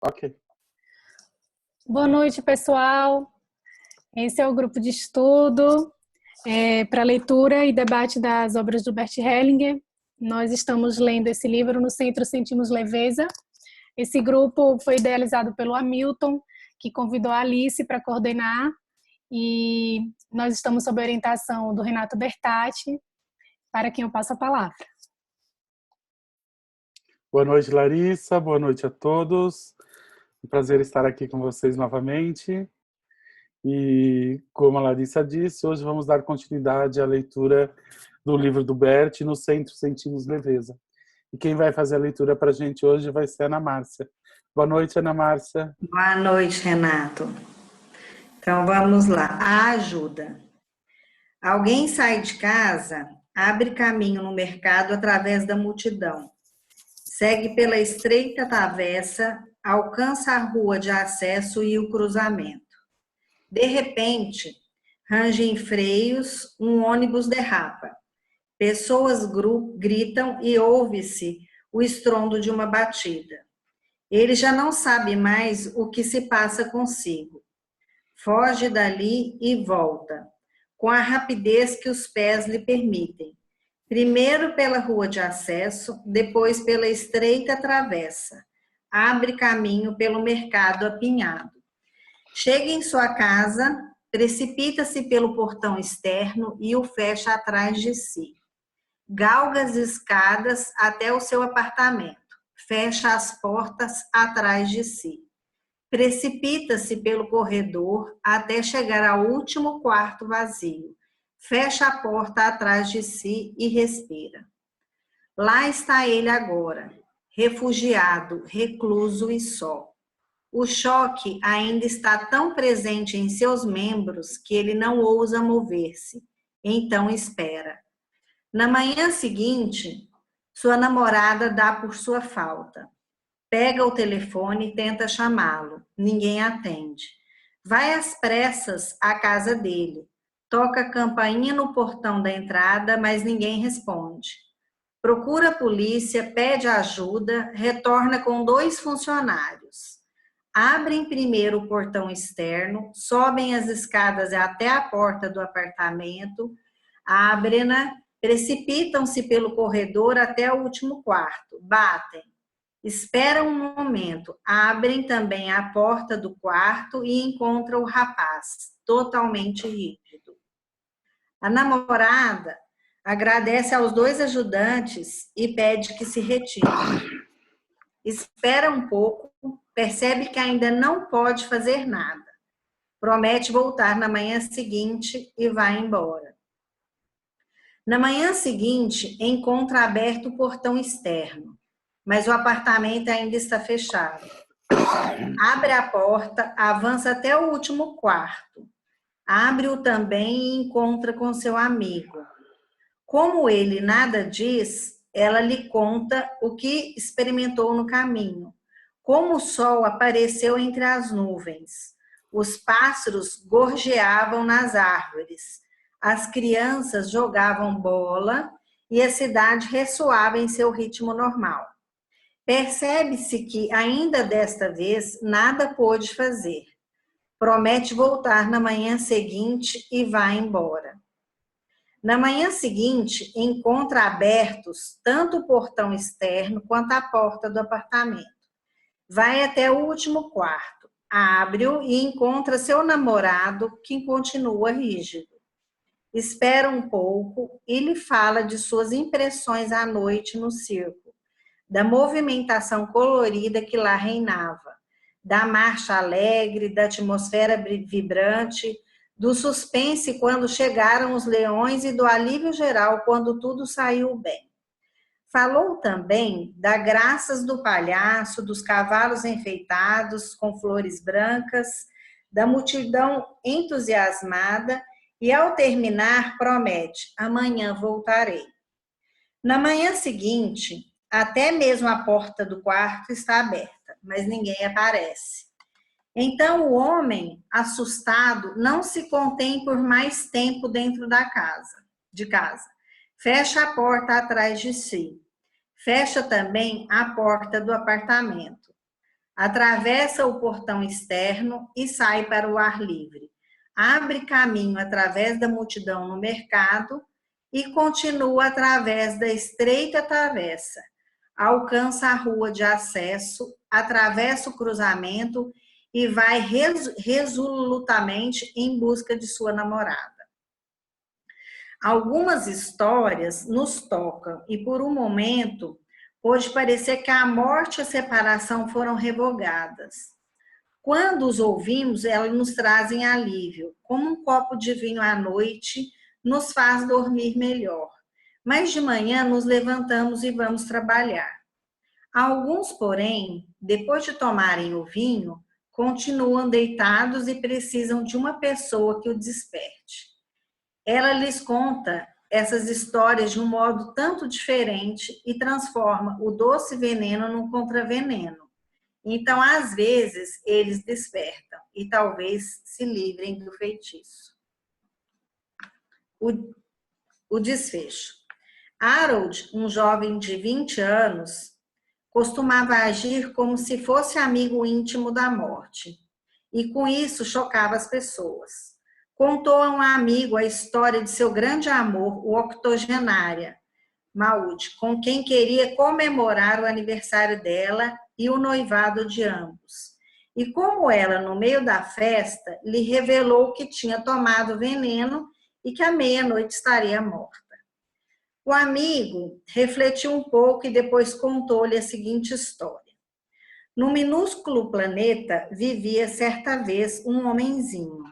Ok. Boa noite, pessoal. Esse é o grupo de estudo para leitura e debate das obras do Bert Hellinger. Nós estamos lendo esse livro no Centro Sentimos Leveza. Esse grupo foi idealizado pelo Hamilton, que convidou a Alice para coordenar, e nós estamos sob a orientação do Renato Bertatti, para quem eu passo a palavra. Boa noite, Larissa. Boa noite a todos. Um prazer estar aqui com vocês novamente. E, como a Larissa disse, hoje vamos dar continuidade à leitura do livro do Bert no Centro Sentimos Leveza. E quem vai fazer a leitura para a gente hoje vai ser a Ana Márcia. Boa noite, Ana Márcia. Boa noite, Renato. Então, vamos lá. A ajuda. Alguém sai de casa, abre caminho no mercado através da multidão. Segue pela estreita travessa, alcança a rua de acesso e o cruzamento. De repente, rangem freios, um ônibus derrapa. Pessoas gritam e ouve-se o estrondo de uma batida. Ele já não sabe mais o que se passa consigo. Foge dali e volta, com a rapidez que os pés lhe permitem. Primeiro pela rua de acesso, depois pela estreita travessa. Abre caminho pelo mercado apinhado. Chega em sua casa, precipita-se pelo portão externo e o fecha atrás de si. Galga as escadas até o seu apartamento. Fecha as portas atrás de si. Precipita-se pelo corredor até chegar ao último quarto vazio. Fecha a porta atrás de si e respira. Lá está ele agora, refugiado, recluso e só. O choque ainda está tão presente em seus membros que ele não ousa mover-se. Então espera. Na manhã seguinte, sua namorada dá por sua falta. Pega o telefone e tenta chamá-lo. Ninguém atende. Vai às pressas à casa dele. Toca a campainha no portão da entrada, mas ninguém responde. Procura a polícia, pede ajuda, retorna com 2 funcionários. Abrem primeiro o portão externo, sobem as escadas até a porta do apartamento, abrem-na, precipitam-se pelo corredor até o último quarto, batem. Esperam um momento, abrem também a porta do quarto e encontram o rapaz, totalmente rígido. A namorada agradece aos 2 ajudantes e pede que se retirem. Espera um pouco, percebe que ainda não pode fazer nada. Promete voltar na manhã seguinte e vai embora. Na manhã seguinte, encontra aberto o portão externo, mas o apartamento ainda está fechado. Abre a porta, avança até o último quarto. Abre-o também e encontra com seu amigo. Como ele nada diz, ela lhe conta o que experimentou no caminho. Como o sol apareceu entre as nuvens. Os pássaros gorjeavam nas árvores. As crianças jogavam bola e a cidade ressoava em seu ritmo normal. Percebe-se que, ainda desta vez, nada pôde fazer. Promete voltar na manhã seguinte e vai embora. Na manhã seguinte, encontra abertos tanto o portão externo quanto a porta do apartamento. Vai até o último quarto, abre-o e encontra seu namorado, que continua rígido. Espera um pouco e lhe fala de suas impressões à noite no circo, da movimentação colorida que lá reinava, da marcha alegre, da atmosfera vibrante, do suspense quando chegaram os leões e do alívio geral quando tudo saiu bem. Falou também das graças do palhaço, dos cavalos enfeitados com flores brancas, da multidão entusiasmada e, ao terminar, promete: amanhã voltarei. Na manhã seguinte, até mesmo a porta do quarto está aberta, mas ninguém aparece. Então o homem, assustado, não se contém por mais tempo dentro de casa. Fecha a porta atrás de si. Fecha também a porta do apartamento. atravessa o portão externo e sai para o ar livre. Abre caminho através da multidão no mercado e continua através da estreita travessa. Alcança a rua de acesso, atravessa o cruzamento e vai resolutamente em busca de sua namorada. Algumas histórias nos tocam e, por um momento, pode parecer que a morte e a separação foram revogadas. Quando os ouvimos, elas nos trazem alívio, como um copo de vinho à noite nos faz dormir melhor. Mas de manhã nos levantamos e vamos trabalhar. Alguns, porém, depois de tomarem o vinho, continuam deitados e precisam de uma pessoa que o desperte. Ela lhes conta essas histórias de um modo tanto diferente e transforma o doce veneno num contraveneno. Então, às vezes, eles despertam e talvez se livrem do feitiço. O desfecho. Harold, um jovem de 20 anos, costumava agir como se fosse amigo íntimo da morte, e com isso chocava as pessoas. Contou a um amigo a história de seu grande amor, o octogenária, Maud, com quem queria comemorar o aniversário dela e o noivado de ambos. E como ela, no meio da festa, lhe revelou que tinha tomado veneno e que à meia-noite estaria morta. O amigo refletiu um pouco e depois contou-lhe a seguinte história. No minúsculo planeta vivia certa vez um homenzinho.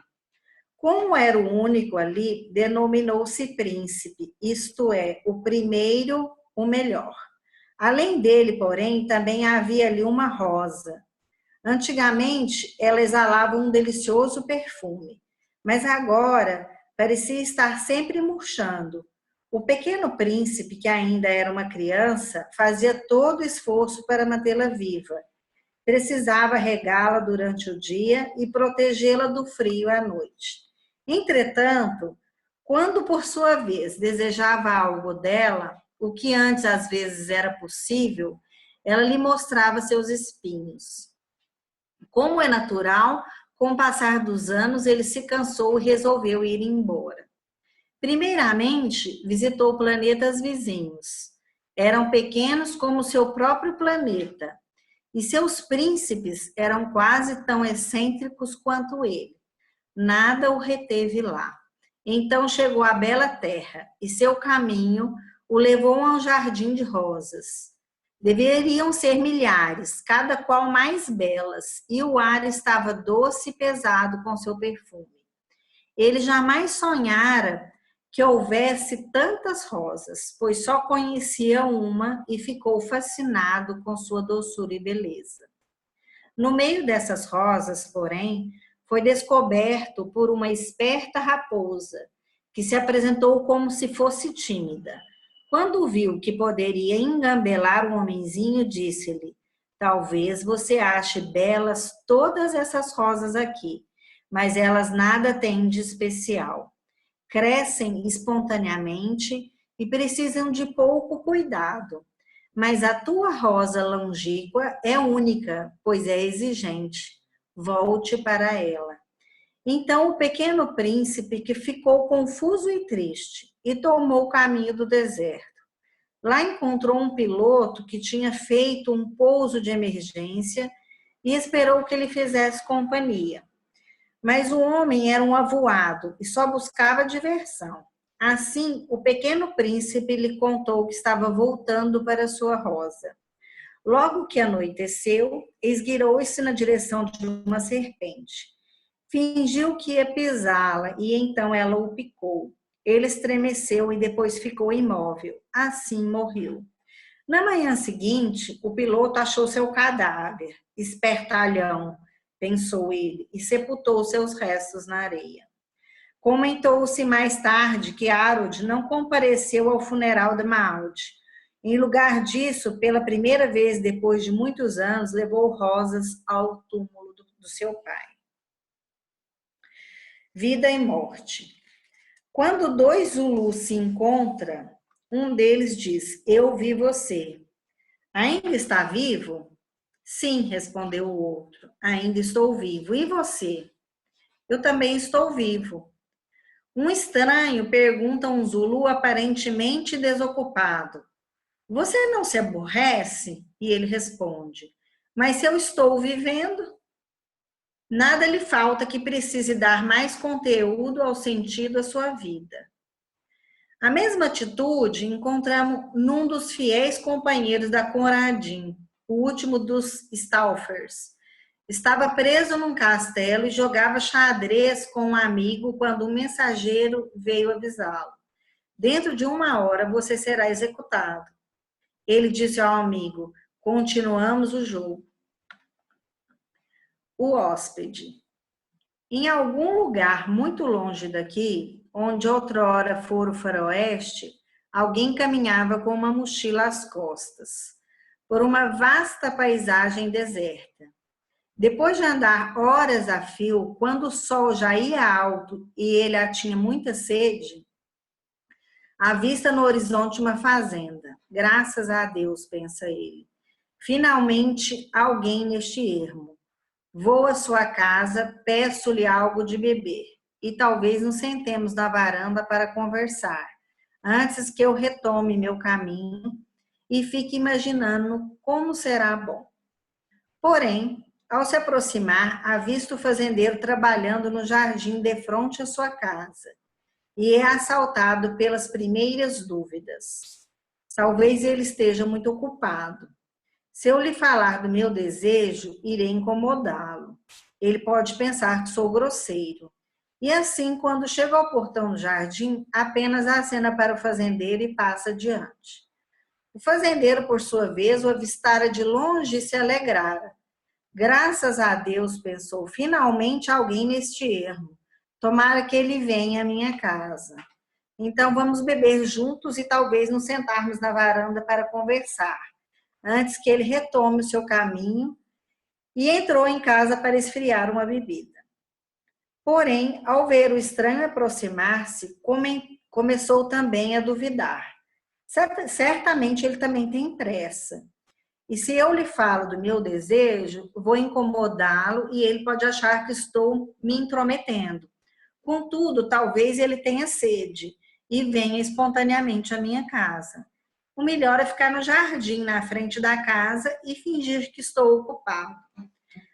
Como era o único ali, denominou-se príncipe, isto é, o primeiro, o melhor. Além dele, porém, também havia ali uma rosa. Antigamente, ela exalava um delicioso perfume, mas agora parecia estar sempre murchando. O pequeno príncipe, que ainda era uma criança, fazia todo o esforço para mantê-la viva. Precisava regá-la durante o dia e protegê-la do frio à noite. Entretanto, quando por sua vez desejava algo dela, o que antes às vezes era possível, ela lhe mostrava seus espinhos. Como é natural, com o passar dos anos, ele se cansou e resolveu ir embora. Primeiramente, visitou planetas vizinhos. Eram pequenos como seu próprio planeta, e seus príncipes eram quase tão excêntricos quanto ele. Nada o reteve lá. Então chegou à bela terra, e seu caminho o levou a um jardim de rosas. Deveriam ser milhares, cada qual mais belas, e o ar estava doce e pesado com seu perfume. Ele jamais sonhara que houvesse tantas rosas, pois só conhecia uma e ficou fascinado com sua doçura e beleza. No meio dessas rosas, porém, foi descoberto por uma esperta raposa, que se apresentou como se fosse tímida. Quando viu que poderia engambelar o homenzinho, disse-lhe: talvez você ache belas todas essas rosas aqui, mas elas nada têm de especial. Crescem espontaneamente e precisam de pouco cuidado. Mas a tua rosa longínqua é única, pois é exigente. Volte para ela. Então o pequeno príncipe, que ficou confuso e triste, e tomou o caminho do deserto. Lá encontrou um piloto que tinha feito um pouso de emergência e esperou que ele fizesse companhia. Mas o homem era um avoado e só buscava diversão. Assim, o pequeno príncipe lhe contou que estava voltando para sua rosa. Logo que anoiteceu, esgueirou-se na direção de uma serpente. Fingiu que ia pisá-la e então ela o picou. Ele estremeceu e depois ficou imóvel. Assim morreu. Na manhã seguinte, o piloto achou seu cadáver. Espertalhão, pensou ele, e sepultou seus restos na areia. Comentou-se mais tarde que Harold não compareceu ao funeral de Maud. Em lugar disso, pela primeira vez depois de muitos anos, levou rosas ao túmulo do seu pai. Vida e morte. Quando dois Zulus se encontram, um deles diz: eu vi você. Ainda está vivo? Sim, respondeu o outro, ainda estou vivo. E você? Eu também estou vivo. Um estranho pergunta a um Zulu aparentemente desocupado: Você não se aborrece? E ele responde: Mas se eu estou vivendo, nada lhe falta que precise dar mais conteúdo ao sentido da sua vida. A mesma atitude encontramos num dos fiéis companheiros da Conradin, o último dos Stauffers. Estava preso num castelo e jogava xadrez com um amigo quando um mensageiro veio avisá-lo. Dentro de 1 hora você será executado. Ele disse ao amigo: Continuamos o jogo. O hóspede. Em algum lugar muito longe daqui, onde outrora fora o faroeste, alguém caminhava com uma mochila às costas, por uma vasta paisagem deserta. Depois de andar horas a fio, quando o sol já ia alto e ele já tinha muita sede, avista no horizonte uma fazenda. Graças a Deus, pensa ele. Finalmente, alguém neste ermo. Vou à sua casa, peço-lhe algo de beber e talvez nos sentemos na varanda para conversar, antes que eu retome meu caminho e fique imaginando como será bom. Porém, ao se aproximar, avista o fazendeiro trabalhando no jardim defronte à sua casa e é assaltado pelas primeiras dúvidas. Talvez ele esteja muito ocupado. Se eu lhe falar do meu desejo, irei incomodá-lo. Ele pode pensar que sou grosseiro. E assim, quando chega ao portão do jardim, apenas acena para o fazendeiro e passa adiante. O fazendeiro, por sua vez, o avistara de longe e se alegrara. Graças a Deus, pensou, finalmente alguém neste ermo. Tomara que ele venha à minha casa. Então vamos beber juntos e talvez nos sentarmos na varanda para conversar, antes que ele retome o seu caminho, e entrou em casa para esfriar uma bebida. Porém, ao ver o estranho aproximar-se, começou também a duvidar. Certamente ele também tem pressa. E se eu lhe falo do meu desejo, vou incomodá-lo e ele pode achar que estou me intrometendo. Contudo, talvez ele tenha sede e venha espontaneamente à minha casa. O melhor é ficar no jardim, na frente da casa, e fingir que estou ocupado.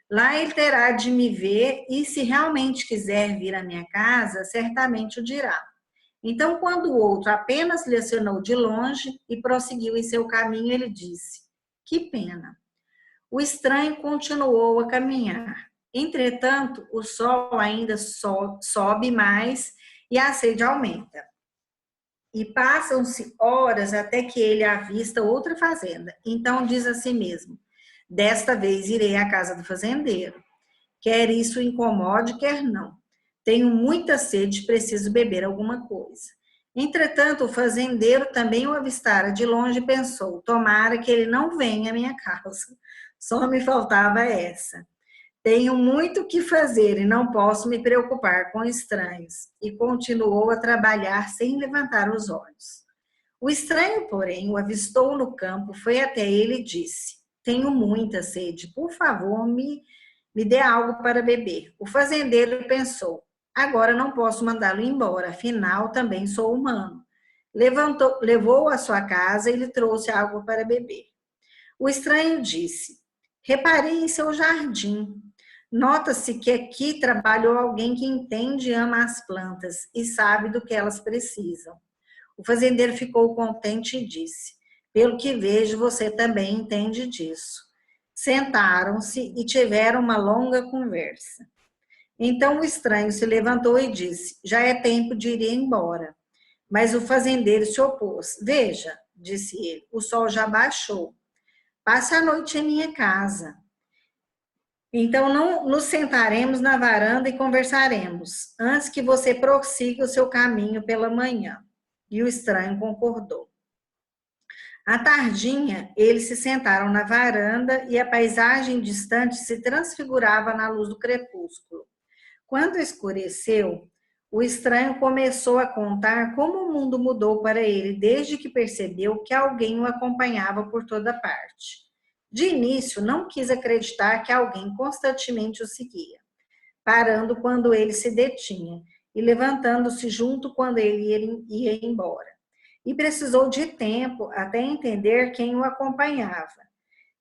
Lá ele terá de me ver e, se realmente quiser vir à minha casa, certamente o dirá. Então, quando o outro apenas lhe acenou de longe e prosseguiu em seu caminho, ele disse: Que pena. O estranho continuou a caminhar. Entretanto, o sol ainda sobe mais e a sede aumenta. E passam-se horas até que ele avista outra fazenda. Então diz a si mesmo: Desta vez irei à casa do fazendeiro. Quer isso o incomode, quer não. Tenho muita sede e preciso beber alguma coisa. Entretanto, o fazendeiro também o avistara de longe e pensou: Tomara que ele não venha à minha casa. Só me faltava essa. Tenho muito o que fazer e não posso me preocupar com estranhos. E continuou a trabalhar sem levantar os olhos. O estranho, porém, o avistou no campo, foi até ele e disse: Tenho muita sede, por favor, me dê algo para beber. O fazendeiro pensou: Agora não posso mandá-lo embora, afinal também sou humano. Levou-o à sua casa e lhe trouxe algo para beber. O estranho disse: Reparei em seu jardim. Nota-se que aqui trabalhou alguém que entende e ama as plantas e sabe do que elas precisam. O fazendeiro ficou contente e disse: Pelo que vejo, você também entende disso. Sentaram-se e tiveram uma longa conversa. Então o estranho se levantou e disse: Já é tempo de ir embora. Mas o fazendeiro se opôs. Veja, disse ele, o sol já baixou. Passe a noite em minha casa. Então, não nos sentaremos na varanda e conversaremos, antes que você prossiga o seu caminho pela manhã. E o estranho concordou. À tardinha, eles se sentaram na varanda e a paisagem distante se transfigurava na luz do crepúsculo. Quando escureceu, o estranho começou a contar como o mundo mudou para ele desde que percebeu que alguém o acompanhava por toda parte. De início, não quis acreditar que alguém constantemente o seguia, parando quando ele se detinha e levantando-se junto quando ele ia embora. E precisou de tempo até entender quem o acompanhava.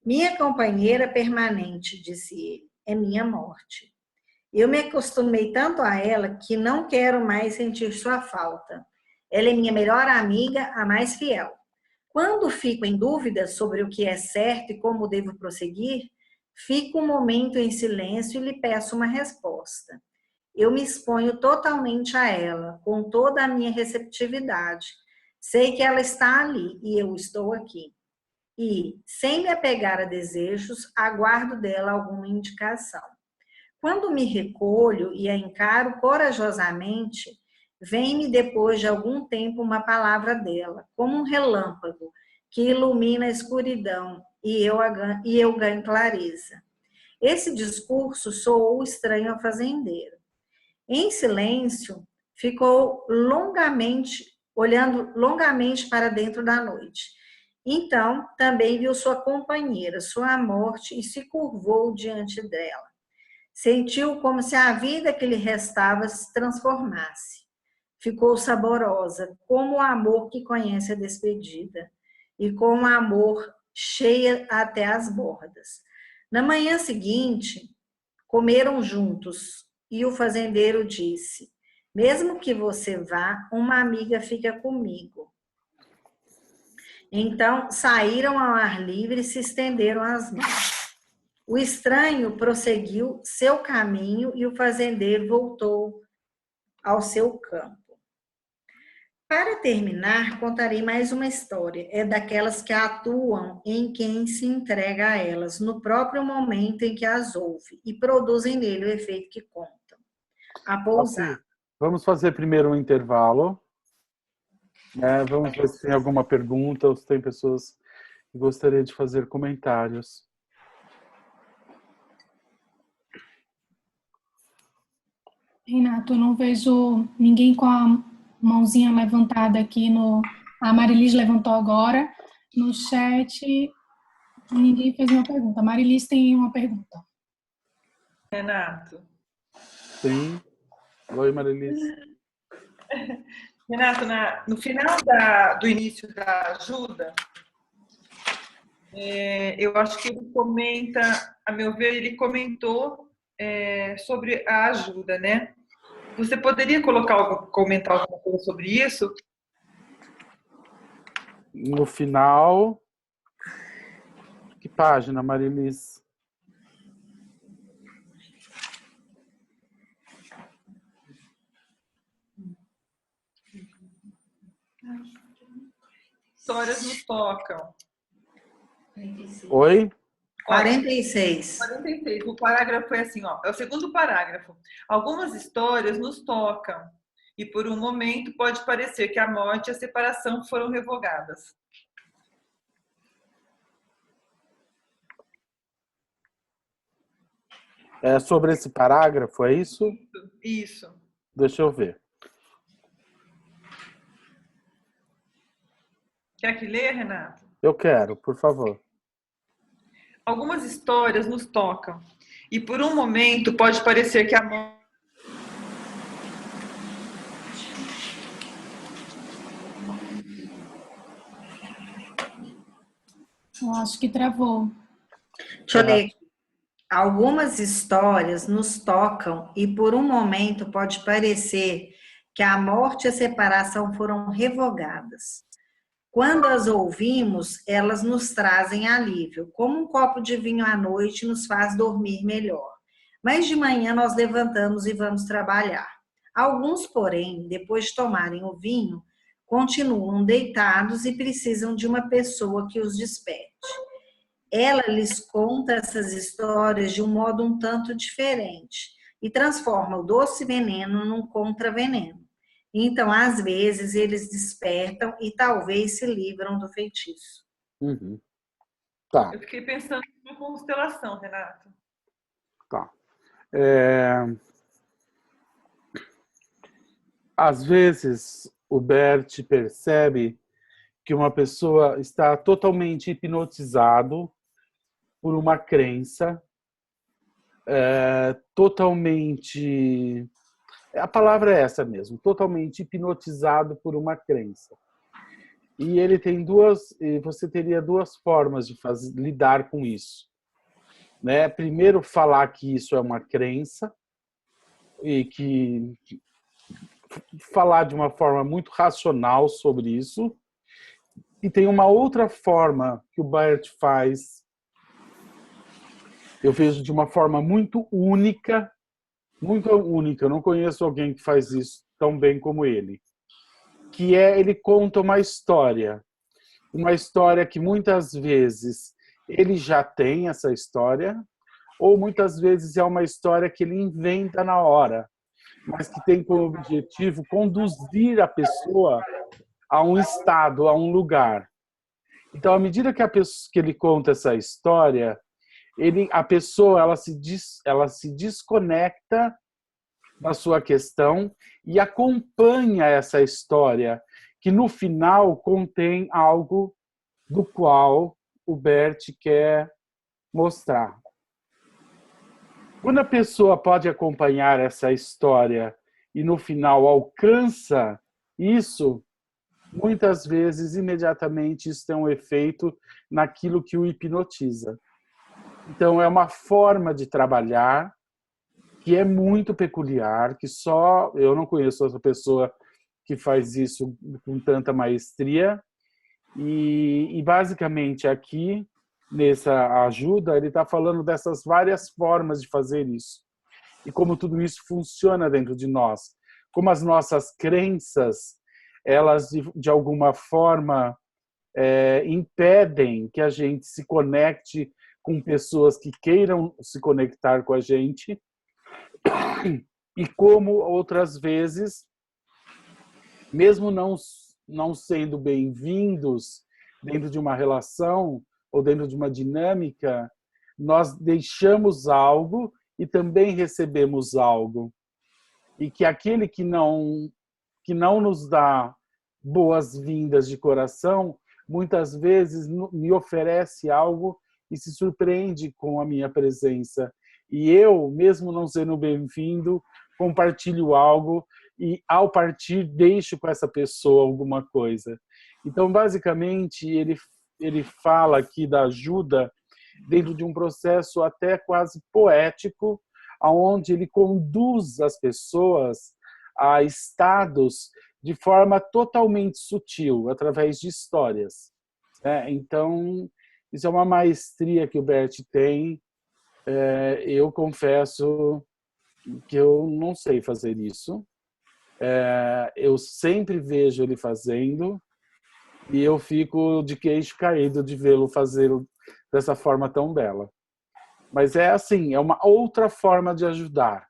Minha companheira permanente, disse ele, é minha morte. Eu me acostumei tanto a ela que não quero mais sentir sua falta. Ela é minha melhor amiga, a mais fiel. Quando fico em dúvida sobre o que é certo e como devo prosseguir, fico um momento em silêncio e lhe peço uma resposta. Eu me exponho totalmente a ela, com toda a minha receptividade. Sei que ela está ali e eu estou aqui. E, sem me apegar a desejos, aguardo dela alguma indicação. Quando me recolho e a encaro corajosamente, vem-me depois de algum tempo uma palavra dela, como um relâmpago que ilumina a escuridão e eu ganho clareza. Esse discurso soou estranho ao fazendeiro. Em silêncio, ficou olhando longamente para dentro da noite. Então, também viu sua companheira, sua morte, e se curvou diante dela. Sentiu como se a vida que lhe restava se transformasse. Ficou saborosa, como o amor que conhece a despedida, e com o amor cheia até as bordas. Na manhã seguinte, comeram juntos, e o fazendeiro disse: mesmo que você vá, uma amiga fica comigo. Então saíram ao ar livre e se estenderam as mãos. O estranho prosseguiu seu caminho e o fazendeiro voltou ao seu campo. Para terminar, contarei mais uma história. É daquelas que atuam em quem se entrega a elas, no próprio momento em que as ouve, e produzem nele o efeito que contam. A pousada. Vamos fazer primeiro um intervalo. Vamos ver se tem alguma pergunta ou se tem pessoas que gostariam de fazer comentários. Renato, eu não vejo ninguém com a mãozinha levantada aqui no... A Marilis levantou agora. No chat, ninguém fez uma pergunta. A Marilis tem uma pergunta. Renato. Sim. Oi, Marilis. Renato, no final do início da ajuda, eu acho que ele comenta, a meu ver, ele comentou sobre a ajuda, né? Você poderia comentar alguma coisa sobre isso? No final... Que página, Marilis? Histórias nos tocam. Oi? 46. 46. O parágrafo é assim, ó. É o segundo parágrafo. Algumas histórias nos tocam e por um momento pode parecer que a morte e a separação foram revogadas. É sobre esse parágrafo, é isso? Isso. Deixa eu ver. Quer que leia, Renato? Eu quero, por favor. Algumas histórias nos tocam e por um momento pode parecer que a morte... Eu acho que travou. Deixa eu ler. Algumas histórias nos tocam e por um momento pode parecer que a morte e a separação foram revogadas. Quando as ouvimos, elas nos trazem alívio, como um copo de vinho à noite nos faz dormir melhor. Mas de manhã nós levantamos e vamos trabalhar. Alguns, porém, depois de tomarem o vinho, continuam deitados e precisam de uma pessoa que os desperte. Ela lhes conta essas histórias de um modo um tanto diferente e transforma o doce veneno num contraveneno. Então, às vezes, eles despertam e talvez se livram do feitiço. Uhum. Tá. Eu fiquei pensando numa constelação, Renato. Tá. Às vezes, o Bert percebe que uma pessoa está totalmente hipnotizado por uma crença totalmente... A palavra é essa mesmo, totalmente hipnotizado por uma crença. E ele tem você teria duas formas de lidar com isso, né? Primeiro, falar que isso é uma crença e que falar de uma forma muito racional sobre isso. E tem uma outra forma que o Bert faz, eu vejo de uma forma muito única. Eu não conheço alguém que faz isso tão bem como ele. Que ele conta uma história que muitas vezes ele já tem essa história, ou muitas vezes é uma história que ele inventa na hora, mas que tem como objetivo conduzir a pessoa a um estado, a um lugar. Então, à medida que ele conta essa história, a pessoa ela se desconecta da sua questão e acompanha essa história, que no final contém algo do qual o Bert quer mostrar. Quando a pessoa pode acompanhar essa história e no final alcança isso, muitas vezes, imediatamente, isso tem um efeito naquilo que o hipnotiza. Então, é uma forma de trabalhar que é muito peculiar, que só eu não conheço outra pessoa que faz isso com tanta maestria. E basicamente, aqui, nessa ajuda, ele está falando dessas várias formas de fazer isso. E como tudo isso funciona dentro de nós. Como as nossas crenças, elas, de alguma forma, impedem que a gente se conecte com pessoas que queiram se conectar com a gente. E como outras vezes, mesmo não sendo bem-vindos dentro de uma relação ou dentro de uma dinâmica, nós deixamos algo e também recebemos algo. E que aquele que não nos dá boas-vindas de coração, muitas vezes me oferece algo e se surpreende com a minha presença. E eu, mesmo não sendo bem-vindo, compartilho algo e, ao partir, deixo com essa pessoa alguma coisa. Então, basicamente, ele fala aqui da ajuda dentro de um processo até quase poético, onde ele conduz as pessoas a estados de forma totalmente sutil, através de histórias. Então, isso é uma maestria que o Bert tem. Eu confesso que eu não sei fazer isso. Eu sempre vejo ele fazendo e eu fico de queixo caído de vê-lo fazer dessa forma tão bela. Mas é assim, é uma outra forma de ajudar,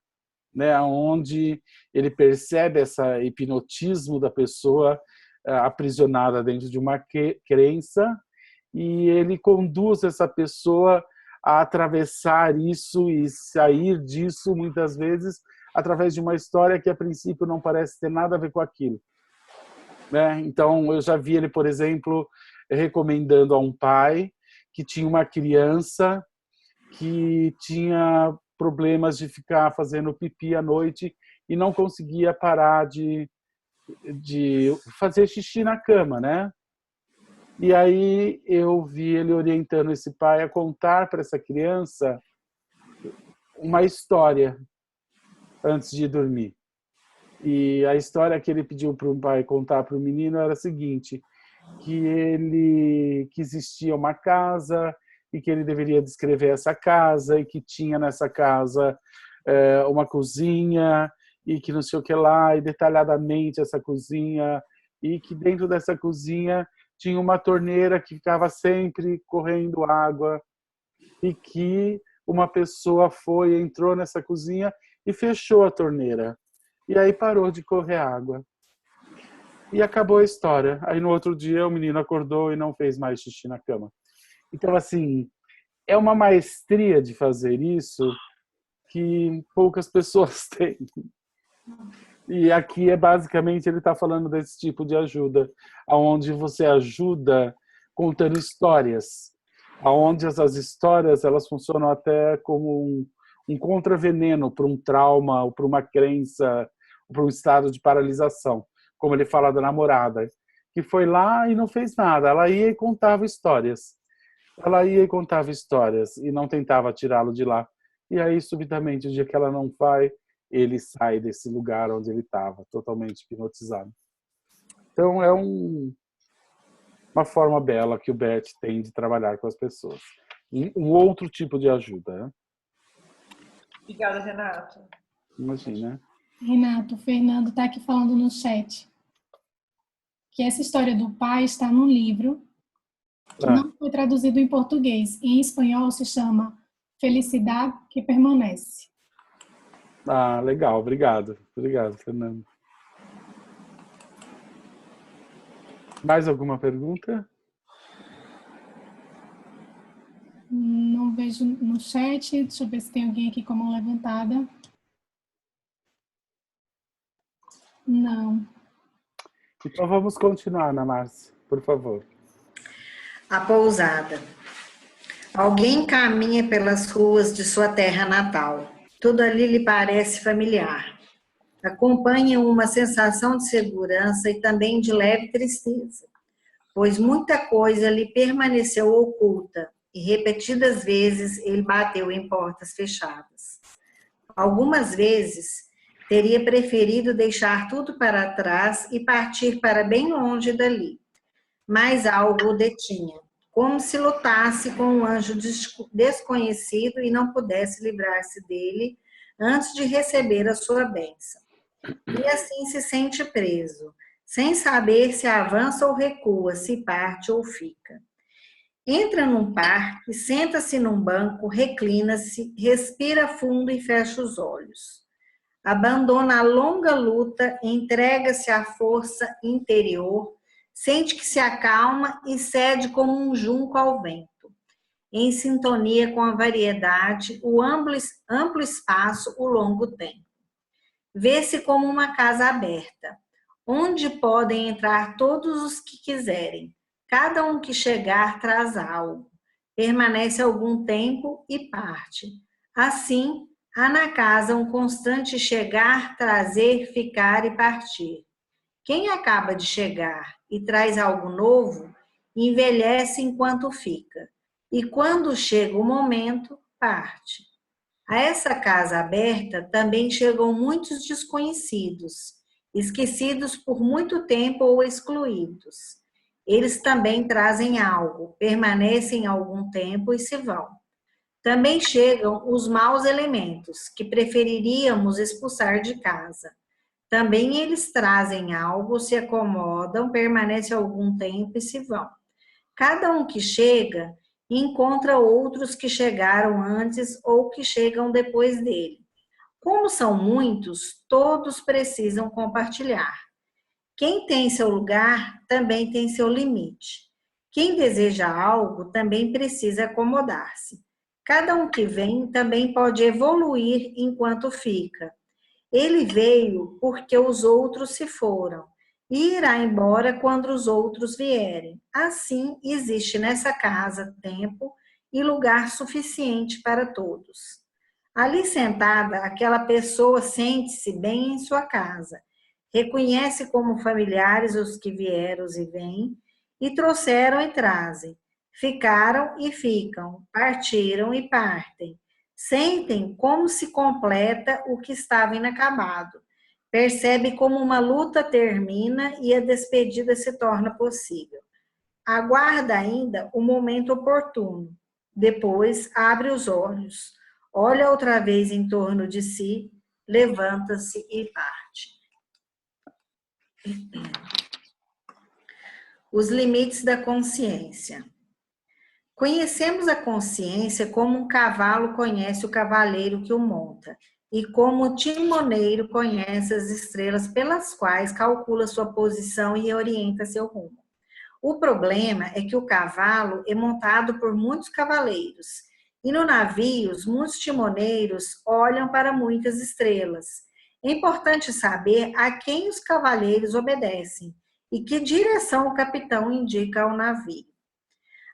né? Onde ele percebe esse hipnotismo da pessoa aprisionada dentro de uma crença e ele conduz essa pessoa a atravessar isso e sair disso, muitas vezes, através de uma história que, a princípio, não parece ter nada a ver com aquilo. Né? Então, eu já vi ele, por exemplo, recomendando a um pai que tinha uma criança que tinha problemas de ficar fazendo pipi à noite e não conseguia parar de fazer xixi na cama, né? E aí eu vi ele orientando esse pai a contar para essa criança uma história antes de dormir. E a história que ele pediu para o pai contar para o menino era a seguinte, que existia uma casa e que ele deveria descrever essa casa e que tinha nessa casa uma cozinha e que não sei o que lá, e detalhadamente essa cozinha, e que dentro dessa cozinha tinha uma torneira que ficava sempre correndo água e que uma pessoa entrou nessa cozinha e fechou a torneira. E aí parou de correr água. E acabou a história. Aí no outro dia o menino acordou e não fez mais xixi na cama. Então, assim, é uma maestria de fazer isso que poucas pessoas têm. E aqui basicamente ele está falando desse tipo de ajuda, onde você ajuda contando histórias, onde as histórias elas funcionam até como um contraveneno para um trauma, ou para uma crença, ou para um estado de paralisação, como ele fala da namorada, que foi lá e não fez nada, ela ia e contava histórias. Ela ia e contava histórias e não tentava tirá-lo de lá. E aí, subitamente, o dia que ela não vai, ele sai desse lugar onde ele estava, totalmente hipnotizado. Então, é uma forma bela que o Bert tem de trabalhar com as pessoas. Um outro tipo de ajuda. Né? Obrigada, Renato. Imagina. Renato, o Fernando está aqui falando no chat que essa história do pai está num livro que não foi traduzido em português. Em espanhol se chama Felicidade que Permanece. Ah, legal. Obrigado. Obrigado, Fernando. Mais alguma pergunta? Não vejo no chat. Deixa eu ver se tem alguém aqui com a mão levantada. Não. Então vamos continuar, Ana Márcia, por favor. A pousada. Alguém caminha pelas ruas de sua terra natal. Tudo ali lhe parece familiar. Acompanha uma sensação de segurança e também de leve tristeza, pois muita coisa lhe permaneceu oculta e repetidas vezes ele bateu em portas fechadas. Algumas vezes teria preferido deixar tudo para trás e partir para bem longe dali, mas algo o detinha, como se lutasse com um anjo desconhecido e não pudesse livrar-se dele antes de receber a sua bênção. E assim se sente preso, sem saber se avança ou recua, se parte ou fica. Entra num parque, senta-se num banco, reclina-se, respira fundo e fecha os olhos. Abandona a longa luta, entrega-se à força interior, sente que se acalma e cede como um junco ao vento, em sintonia com a variedade, o amplo espaço, o longo tempo. Vê-se como uma casa aberta, onde podem entrar todos os que quiserem. Cada um que chegar traz algo, permanece algum tempo e parte. Assim, há na casa um constante chegar, trazer, ficar e partir. Quem acaba de chegar e traz algo novo, envelhece enquanto fica, e quando chega o momento, parte. A essa casa aberta também chegam muitos desconhecidos, esquecidos por muito tempo ou excluídos. Eles também trazem algo, permanecem algum tempo e se vão. Também chegam os maus elementos, que preferiríamos expulsar de casa. Também eles trazem algo, se acomodam, permanecem algum tempo e se vão. Cada um que chega encontra outros que chegaram antes ou que chegam depois dele. Como são muitos, todos precisam compartilhar. Quem tem seu lugar também tem seu limite. Quem deseja algo também precisa acomodar-se. Cada um que vem também pode evoluir enquanto fica. Ele veio porque os outros se foram e irá embora quando os outros vierem. Assim, existe nessa casa tempo e lugar suficiente para todos. Ali sentada, aquela pessoa sente-se bem em sua casa, reconhece como familiares os que vieram e vêm, e trouxeram e trazem, ficaram e ficam, partiram e partem. Sentem como se completa o que estava inacabado. Percebe como uma luta termina e a despedida se torna possível. Aguarda ainda o momento oportuno. Depois abre os olhos, olha outra vez em torno de si, levanta-se e parte. Os limites da consciência. Conhecemos a consciência como um cavalo conhece o cavaleiro que o monta, e como o timoneiro conhece as estrelas pelas quais calcula sua posição e orienta seu rumo. O problema é que o cavalo é montado por muitos cavaleiros, e no navio, muitos timoneiros olham para muitas estrelas. É importante saber a quem os cavaleiros obedecem e que direção o capitão indica ao navio.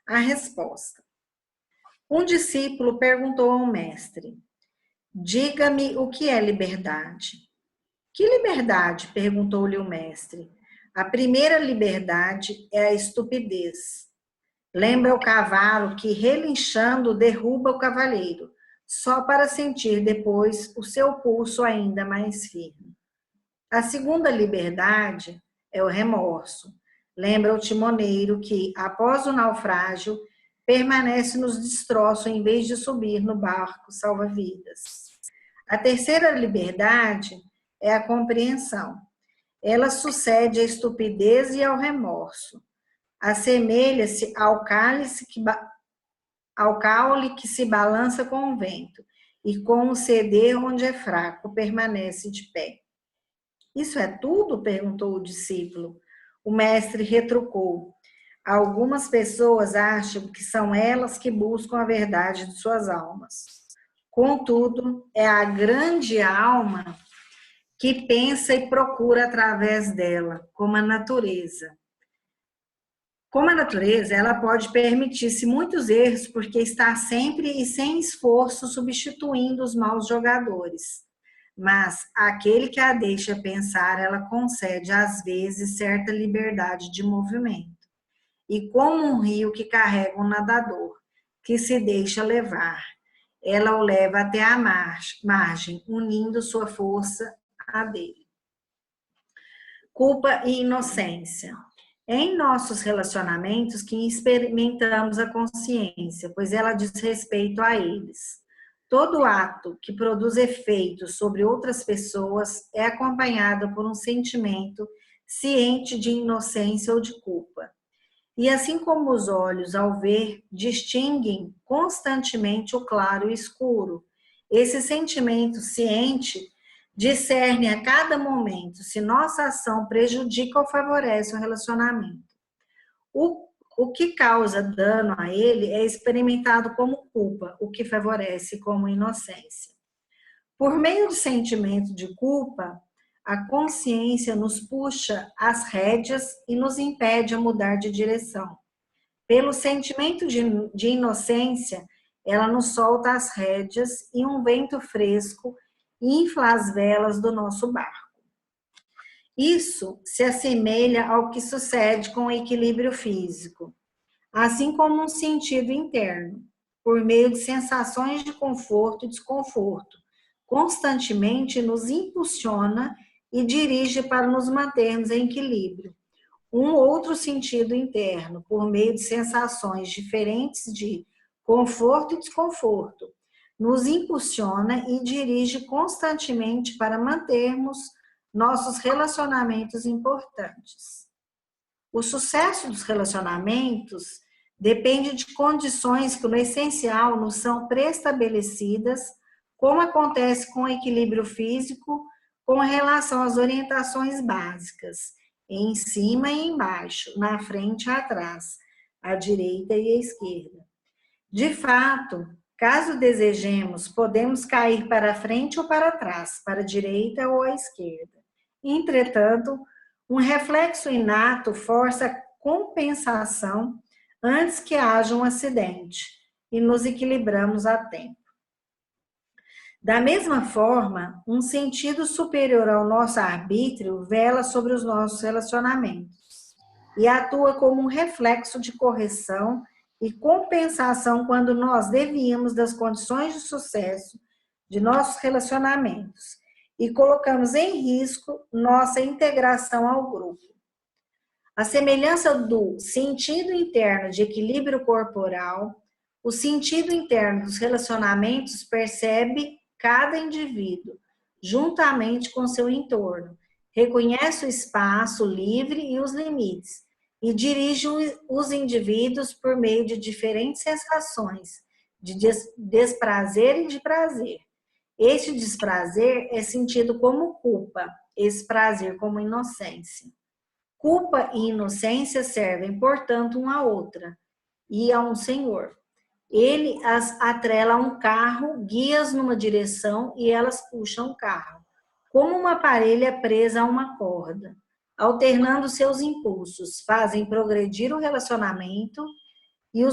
A resposta. Um discípulo perguntou ao mestre: diga-me o que é liberdade. Que liberdade? Perguntou-lhe o mestre. A primeira liberdade é a estupidez. Lembra o cavalo que, relinchando, derruba o cavaleiro, só para sentir depois o seu pulso ainda mais firme. A segunda liberdade é o remorso. Lembra o timoneiro que, após o naufrágio, permanece nos destroços em vez de subir no barco salva-vidas. A terceira liberdade é a compreensão. Ela sucede à estupidez e ao remorso. Assemelha-se ao caule que se balança com o vento e com o ceder onde é fraco permanece de pé. Isso é tudo? Perguntou o discípulo. O mestre retrucou. Algumas pessoas acham que são elas que buscam a verdade de suas almas. Contudo, é a grande alma que pensa e procura através dela, como a natureza. Como a natureza, ela pode permitir-se muitos erros porque está sempre e sem esforço substituindo os maus jogadores. Mas aquele que a deixa pensar, ela concede às vezes certa liberdade de movimento. E como um rio que carrega um nadador, que se deixa levar, ela o leva até a margem, unindo sua força à dele. Culpa e inocência. É em nossos relacionamentos que experimentamos a consciência, pois ela diz respeito a eles. Todo ato que produz efeitos sobre outras pessoas é acompanhado por um sentimento ciente de inocência ou de culpa. E assim como os olhos, ao ver, distinguem constantemente o claro e o escuro, esse sentimento ciente discerne a cada momento se nossa ação prejudica ou favorece o relacionamento. O que causa dano a ele é experimentado como culpa, o que favorece como inocência. Por meio do sentimento de culpa, a consciência nos puxa as rédeas e nos impede a mudar de direção. Pelo sentimento de inocência, ela nos solta as rédeas e um vento fresco infla as velas do nosso barco. Isso se assemelha ao que sucede com o equilíbrio físico, assim como um sentido interno, por meio de sensações de conforto e desconforto, constantemente nos impulsiona e dirige para nos mantermos em equilíbrio. Um outro sentido interno, por meio de sensações diferentes de conforto e desconforto, nos impulsiona e dirige constantemente para mantermos nossos relacionamentos importantes. O sucesso dos relacionamentos depende de condições que, no essencial, nos são preestabelecidas, como acontece com o equilíbrio físico, com relação às orientações básicas, em cima e embaixo, na frente e atrás, à direita e à esquerda. De fato, caso desejemos, podemos cair para frente ou para trás, para a direita ou à esquerda. Entretanto, um reflexo inato força a compensação antes que haja um acidente e nos equilibramos a tempo. Da mesma forma, um sentido superior ao nosso arbítrio vela sobre os nossos relacionamentos e atua como um reflexo de correção e compensação quando nós devíamos das condições de sucesso de nossos relacionamentos e colocamos em risco nossa integração ao grupo. A semelhança do sentido interno de equilíbrio corporal, o sentido interno dos relacionamentos percebe cada indivíduo, juntamente com seu entorno, reconhece o espaço livre e os limites, e dirige os indivíduos por meio de diferentes sensações, de desprazer e de prazer. Este desprazer é sentido como culpa, esse prazer como inocência. Culpa e inocência servem, portanto, uma à outra e a um senhor. Ele as atrela a um carro, guia-as numa direção e elas puxam o carro, como uma parelha presa a uma corda. Alternando seus impulsos, fazem progredir o relacionamento e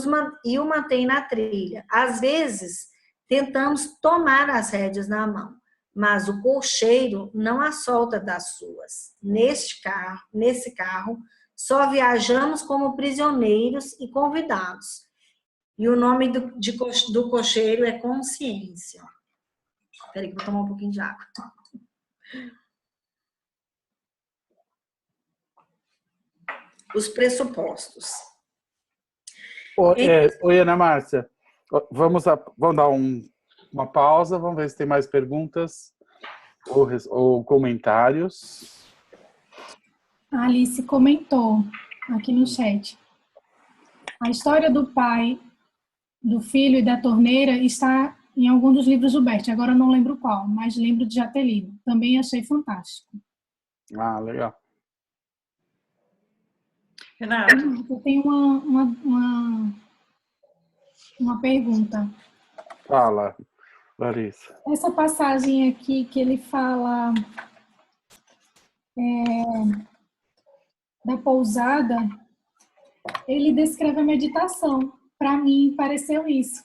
o mantém na trilha. Às vezes, tentamos tomar as rédeas na mão, mas o cocheiro não a solta das suas. Nesse carro, só viajamos como prisioneiros e convidados. E o nome do cocheiro é consciência. Espera aí que eu vou tomar um pouquinho de água. Os pressupostos. Oi, Ana Márcia. Vamos dar uma pausa, vamos ver se tem mais perguntas ou comentários. A Alice comentou aqui no chat. A história do pai, do filho e da torneira está em algum dos livros do Bert. Agora eu não lembro qual, mas lembro de já ter lido. Também achei fantástico. Ah, legal. Renato, Eu tenho uma pergunta. Fala, Larissa. Essa passagem aqui que ele fala da pousada, ele descreve a meditação. Para mim, pareceu isso.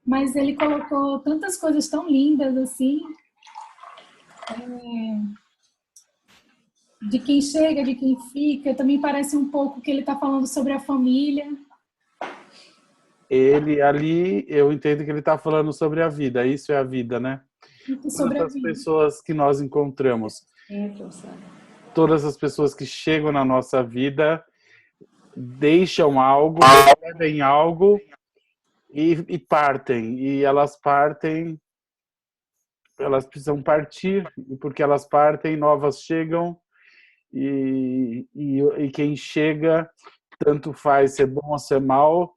Mas ele colocou tantas coisas tão lindas assim, de quem chega, de quem fica. Também parece um pouco que ele está falando sobre a família. Ele ali, eu entendo que ele está falando sobre a vida. Isso é a vida, né? Sobre Todas as pessoas que nós encontramos, todas as pessoas que chegam na nossa vida, deixam algo, recebem algo e partem. E elas partem, elas precisam partir, e porque elas partem, novas chegam, e quem chega, tanto faz ser bom ou ser mal,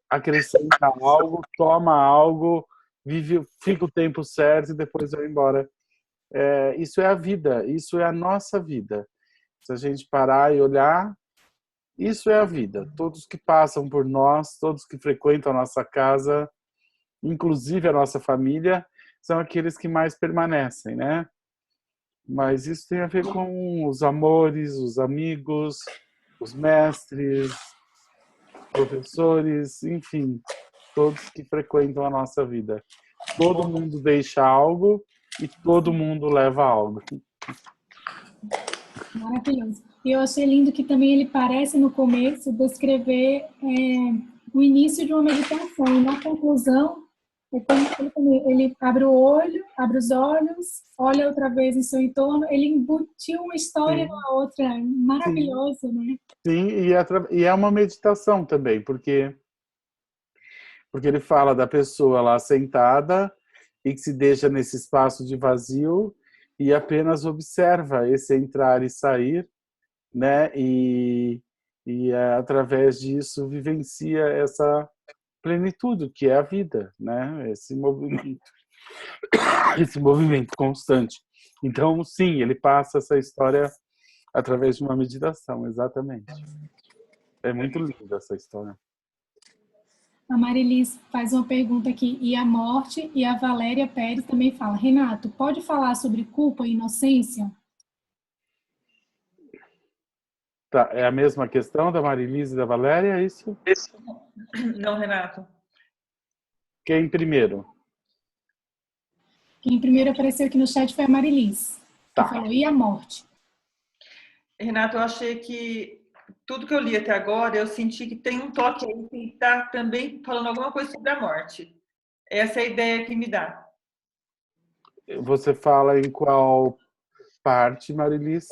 acrescenta algo, toma algo, vive, fica o tempo certo e depois vai embora. Isso é a vida, isso é a nossa vida. Se a gente parar e olhar, isso é a vida. Todos que passam por nós, todos que frequentam a nossa casa, inclusive a nossa família, são aqueles que mais permanecem, né? Mas isso tem a ver com os amores, os amigos, os mestres, professores, enfim, todos que frequentam a nossa vida. Todo mundo deixa algo e todo mundo leva algo. Maravilhoso. E eu achei lindo que também ele parece, no começo, descrever o início de uma meditação. E na conclusão, é como ele abre o olho, abre os olhos, olha outra vez em seu entorno. Ele embutiu uma história na outra. Maravilhoso, né? Sim, e é uma meditação também, porque ele fala da pessoa lá sentada e que se deixa nesse espaço de vazio e apenas observa esse entrar e sair, né? E através disso vivencia essa plenitude que é a vida, né? Esse movimento constante. Então, sim, ele passa essa história através de uma meditação, exatamente. É muito linda essa história. A Marilis faz uma pergunta aqui, e a Morte, e a Valéria Pérez também fala. Renato, pode falar sobre culpa e inocência? Tá, é a mesma questão da Marilise e da Valéria, é isso? não, Renato. Quem primeiro? Quem primeiro apareceu aqui no chat foi a Marilis, que falou, e a Morte? Renato, eu achei que tudo que eu li até agora, eu senti que tem um toque aí que está também falando alguma coisa sobre a morte. Essa é a ideia que me dá. Você fala em qual parte, Marilis?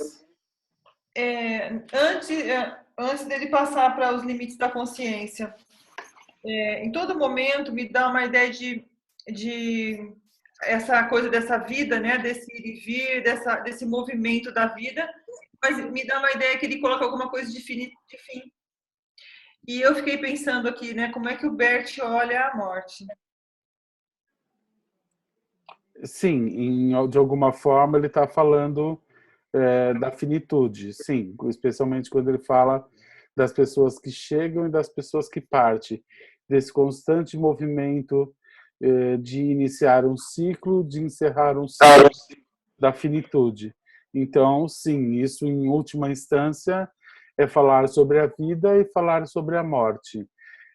Antes dele passar para os limites da consciência. Em todo momento me dá uma ideia de essa coisa dessa vida, né? Desse ir e vir, desse movimento da vida, mas me dá uma ideia que ele coloca alguma coisa de fim. E eu fiquei pensando aqui, né? Como é que o Bert olha a morte? Sim, de alguma forma ele está falando da finitude, sim, especialmente quando ele fala das pessoas que chegam e das pessoas que partem, desse constante movimento de iniciar um ciclo, de encerrar um ciclo, da finitude. Então, sim, isso em última instância é falar sobre a vida e falar sobre a morte.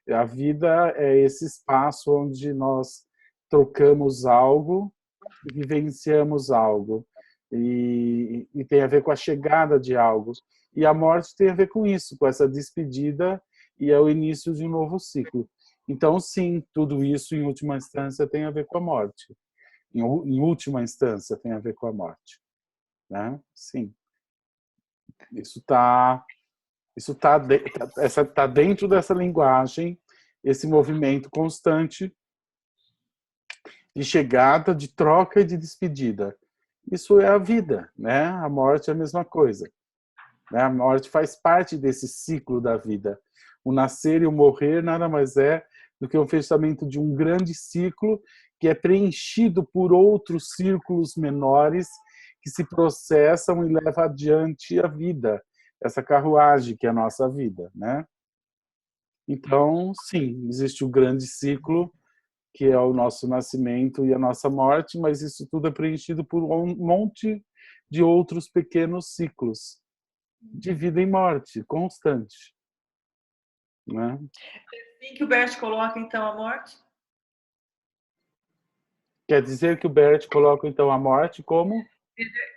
A vida é esse espaço onde nós trocamos algo e vivenciamos algo. E tem a ver com a chegada de algo. E a morte tem a ver com isso, com essa despedida e é o início de um novo ciclo. Então, sim, tudo isso, em última instância, tem a ver com a morte. Em última instância, tem a ver com a morte. Né? Sim. Isso tá dentro dessa linguagem, esse movimento constante de chegada, de troca e de despedida. Isso é a vida, né? A morte é a mesma coisa. Né? A morte faz parte desse ciclo da vida. O nascer e o morrer nada mais é do que o fechamento de um grande ciclo que é preenchido por outros círculos menores que se processam e levam adiante a vida, essa carruagem que é a nossa vida, né? Então, sim, existe o grande ciclo que é o nosso nascimento e a nossa morte, mas isso tudo é preenchido por um monte de outros pequenos ciclos de vida e morte constante, né? Assim que o Bert coloca, então, a morte? Quer dizer que o Bert coloca, então, a morte como?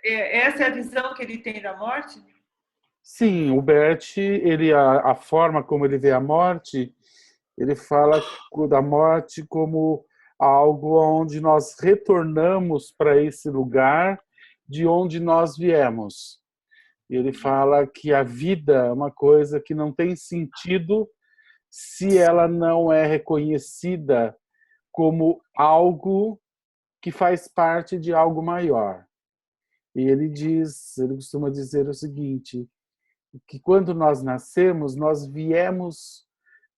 Essa é a visão que ele tem da morte? Sim, o Bert, a forma como ele vê a morte, ele fala da morte como algo onde nós retornamos para esse lugar de onde nós viemos. Ele fala que a vida é uma coisa que não tem sentido se ela não é reconhecida como algo que faz parte de algo maior. E ele costuma dizer o seguinte, que quando nós nascemos, nós viemos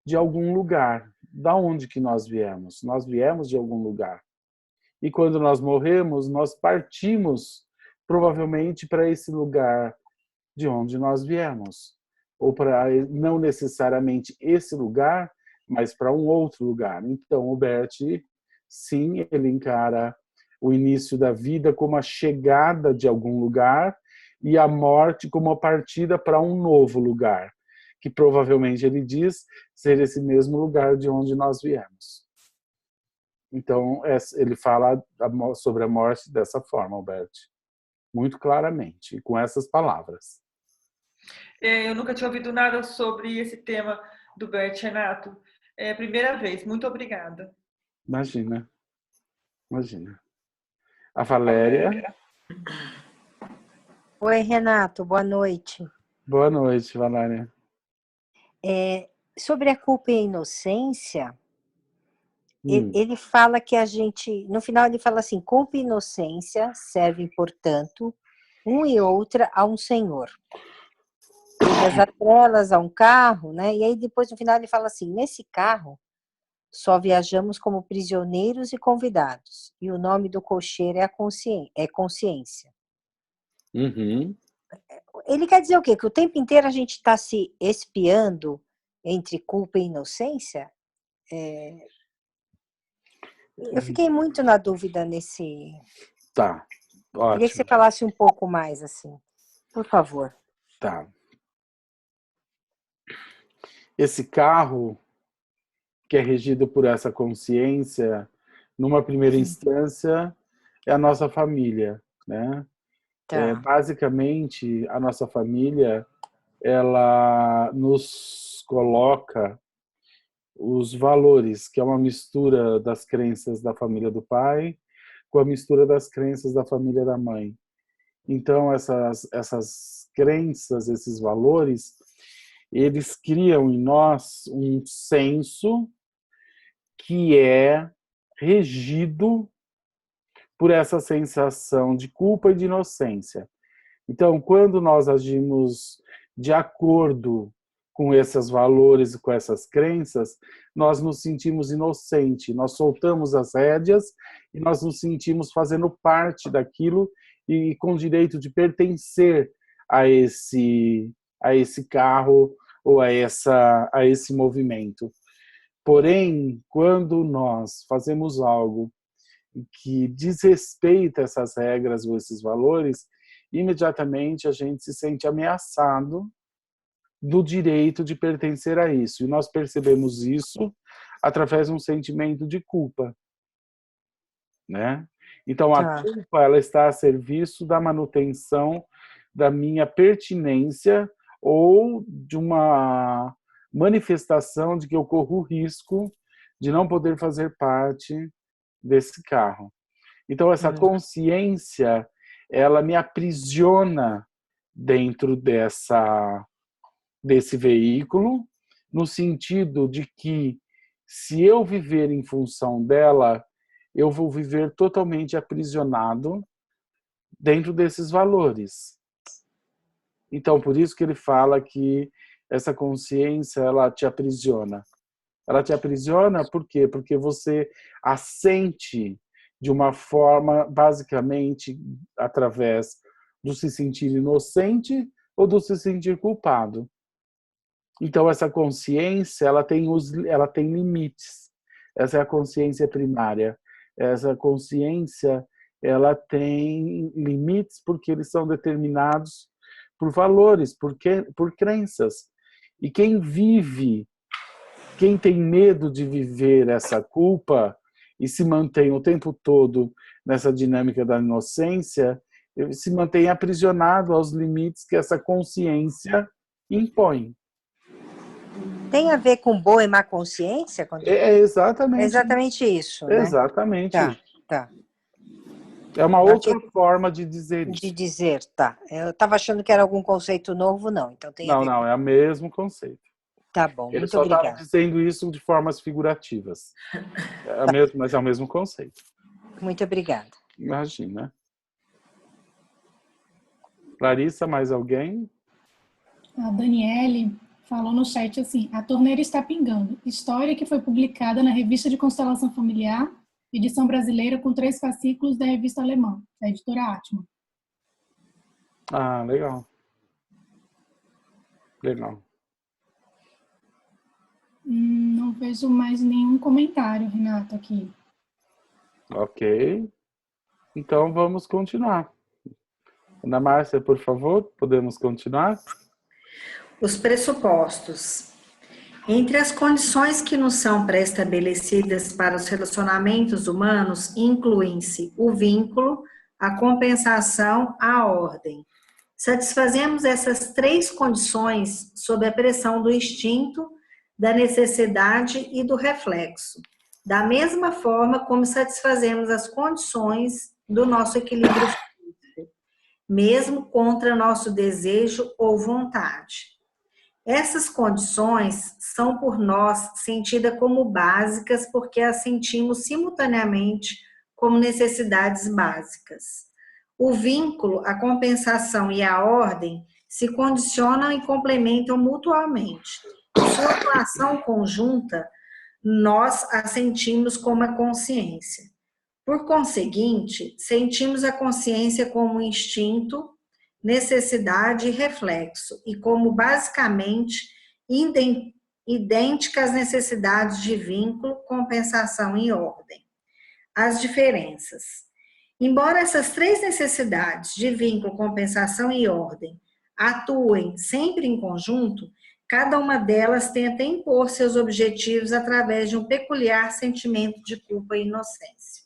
de algum lugar. Da onde que nós viemos? Nós viemos de algum lugar. E quando nós morremos, nós partimos provavelmente para esse lugar de onde nós viemos. Ou para não necessariamente esse lugar, mas para um outro lugar. Então, o Bert, sim, ele encara o início da vida como a chegada de algum lugar e a morte como a partida para um novo lugar, que provavelmente ele diz ser esse mesmo lugar de onde nós viemos. Então, ele fala sobre a morte dessa forma, Albert, muito claramente, com essas palavras. Eu nunca tinha ouvido nada sobre esse tema do Bert, Renato. É a primeira vez. Muito obrigada. Imagina. A Valéria. Oi, Renato, boa noite. Boa noite, Valéria. Sobre a culpa e a inocência, ele fala que a gente, no final ele fala assim, culpa e inocência servem, portanto, um e outra a um senhor. As atrelas a um carro, né? E aí depois no final ele fala assim, nesse carro só viajamos como prisioneiros e convidados, e o nome do cocheiro é consciência. Uhum. Ele quer dizer o quê? Que o tempo inteiro a gente está se espiando entre culpa e inocência? Eu fiquei muito na dúvida nesse... Tá, ótimo. Queria que você falasse um pouco mais, assim. Por favor. Tá. Esse carro que é regido por essa consciência, numa primeira instância, é a nossa família, né? Tá. Basicamente, a nossa família, ela nos coloca os valores, que é uma mistura das crenças da família do pai com a mistura das crenças da família da mãe. Então, essas crenças, esses valores, eles criam em nós um senso que é regido por essa sensação de culpa e de inocência. Então, quando nós agimos de acordo com esses valores e com essas crenças, nós nos sentimos inocentes, nós soltamos as rédeas e nós nos sentimos fazendo parte daquilo e com direito de pertencer a esse carro ou a esse movimento. Porém, quando nós fazemos algo que desrespeita essas regras ou esses valores, imediatamente a gente se sente ameaçado do direito de pertencer a isso. E nós percebemos isso através de um sentimento de culpa, né? Então, a culpa, ela está a serviço da manutenção da minha pertinência ou de uma manifestação de que eu corro o risco de não poder fazer parte desse carro. Então, essa consciência, ela me aprisiona dentro desse veículo, no sentido de que, se eu viver em função dela, eu vou viver totalmente aprisionado dentro desses valores. Então, por isso que ele fala que essa consciência, ela te aprisiona. Ela te aprisiona por quê? Porque você assente de uma forma, basicamente, através do se sentir inocente ou do se sentir culpado. Então, essa consciência, ela tem limites. Essa é a consciência primária. Essa consciência, ela tem limites porque eles são determinados por valores, por crenças. E quem tem medo de viver essa culpa e se mantém o tempo todo nessa dinâmica da inocência, se mantém aprisionado aos limites que essa consciência impõe. Tem a ver com boa e má consciência? É exatamente. É exatamente isso, né? Exatamente. Tá. É uma outra forma de dizer isso. De dizer, tá. Eu estava achando que era algum conceito novo, não. Então tem a ver Não, é o mesmo conceito. Tá bom, Ele muito só obrigada. estava dizendo isso de formas figurativas. Mas é o mesmo conceito. Muito obrigada. Imagina. Larissa, mais alguém? A Daniele falou no chat assim: a torneira está pingando. História que foi publicada na Revista de Constelação Familiar, edição brasileira, com 3 fascículos da revista alemã, da editora Atman. Ah, legal. Legal. Não vejo mais nenhum comentário, Renato, aqui. Ok. Então vamos continuar. Ana Márcia, por favor, podemos continuar? Os pressupostos. Entre as condições que nos são pré-estabelecidas para os relacionamentos humanos, incluem-se o vínculo, a compensação, a ordem. Satisfazemos essas 3 condições sob a pressão do instinto, da necessidade e do reflexo, da mesma forma como satisfazemos as condições do nosso equilíbrio físico, mesmo contra nosso desejo ou vontade. Essas condições são por nós sentidas como básicas porque as sentimos simultaneamente como necessidades básicas. O vínculo, a compensação e a ordem se condicionam e complementam mutuamente. Em sua relação conjunta, nós a sentimos como a consciência. Por conseguinte, sentimos a consciência como instinto, necessidade e reflexo, e como basicamente idênticas às necessidades de vínculo, compensação e ordem. As diferenças. Embora essas 3 necessidades de vínculo, compensação e ordem atuem sempre em conjunto, cada uma delas tenta impor seus objetivos através de um peculiar sentimento de culpa e inocência.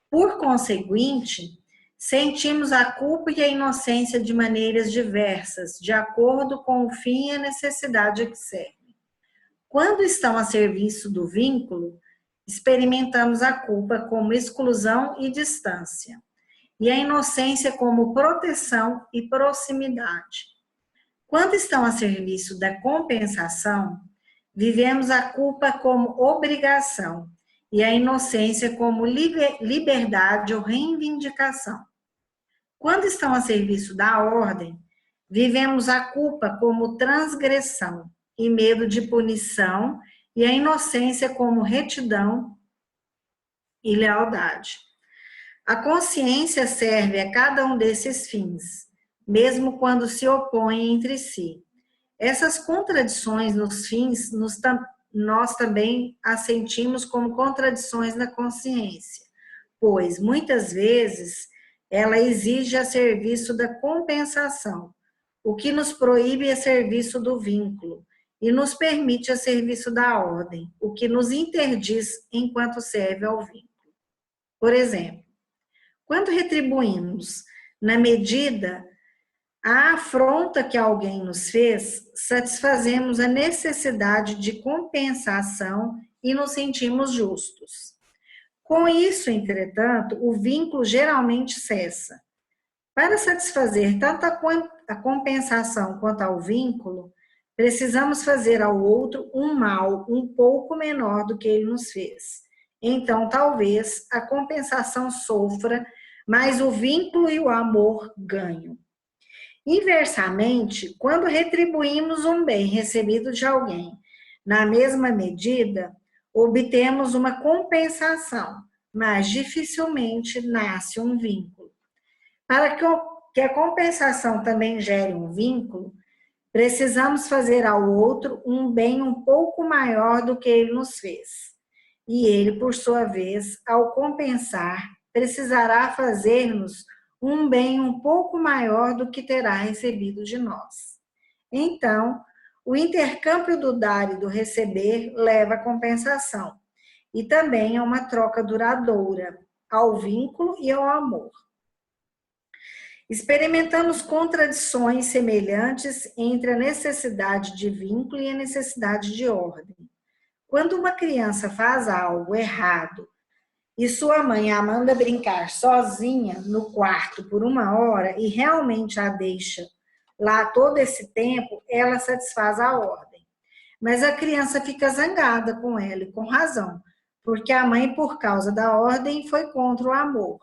Por conseguinte, sentimos a culpa e a inocência de maneiras diversas, de acordo com o fim e a necessidade a que servem. Quando estão a serviço do vínculo, experimentamos a culpa como exclusão e distância, e a inocência como proteção e proximidade. Quando estão a serviço da compensação, vivemos a culpa como obrigação e a inocência como liberdade ou reivindicação. Quando estão a serviço da ordem, vivemos a culpa como transgressão e medo de punição e a inocência como retidão e lealdade. A consciência serve a cada um desses fins, mesmo quando se opõem entre si. Essas contradições nos fins, nós também as sentimos como contradições na consciência, pois, muitas vezes, ela exige a serviço da compensação, o que nos proíbe a serviço do vínculo e nos permite a serviço da ordem, o que nos interdiz enquanto serve ao vínculo. Por exemplo, quando retribuímos na medida a afronta que alguém nos fez, satisfazemos a necessidade de compensação e nos sentimos justos. Com isso, entretanto, o vínculo geralmente cessa. Para satisfazer tanto a compensação quanto ao vínculo, precisamos fazer ao outro um mal um pouco menor do que ele nos fez. Então, talvez a compensação sofra, mas o vínculo e o amor ganham. Inversamente, quando retribuímos um bem recebido de alguém na mesma medida, obtemos uma compensação, mas dificilmente nasce um vínculo. Para que a compensação também gere um vínculo, precisamos fazer ao outro um bem um pouco maior do que ele nos fez. E ele, por sua vez, ao compensar, precisará fazer-nos um bem um pouco maior do que terá recebido de nós. Então, o intercâmbio do dar e do receber leva à compensação, e também a uma troca duradoura, ao vínculo e ao amor. Experimentamos contradições semelhantes entre a necessidade de vínculo e a necessidade de ordem. Quando uma criança faz algo errado e sua mãe a manda brincar sozinha no quarto por 1 hora e realmente a deixa lá todo esse tempo, ela satisfaz a ordem. Mas a criança fica zangada com ela e com razão, porque a mãe, por causa da ordem, foi contra o amor.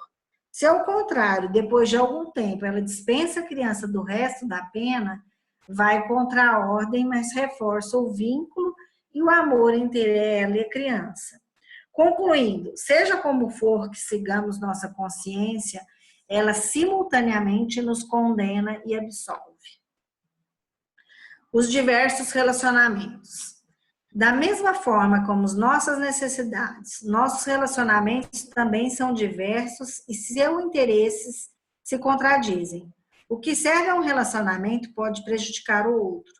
Se, ao contrário, depois de algum tempo ela dispensa a criança do resto da pena, vai contra a ordem, mas reforça o vínculo e o amor entre ela e a criança. Concluindo, seja como for que sigamos nossa consciência, ela simultaneamente nos condena e absolve. Os diversos relacionamentos. Da mesma forma como as nossas necessidades, nossos relacionamentos também são diversos e seus interesses se contradizem. O que serve a um relacionamento pode prejudicar o outro.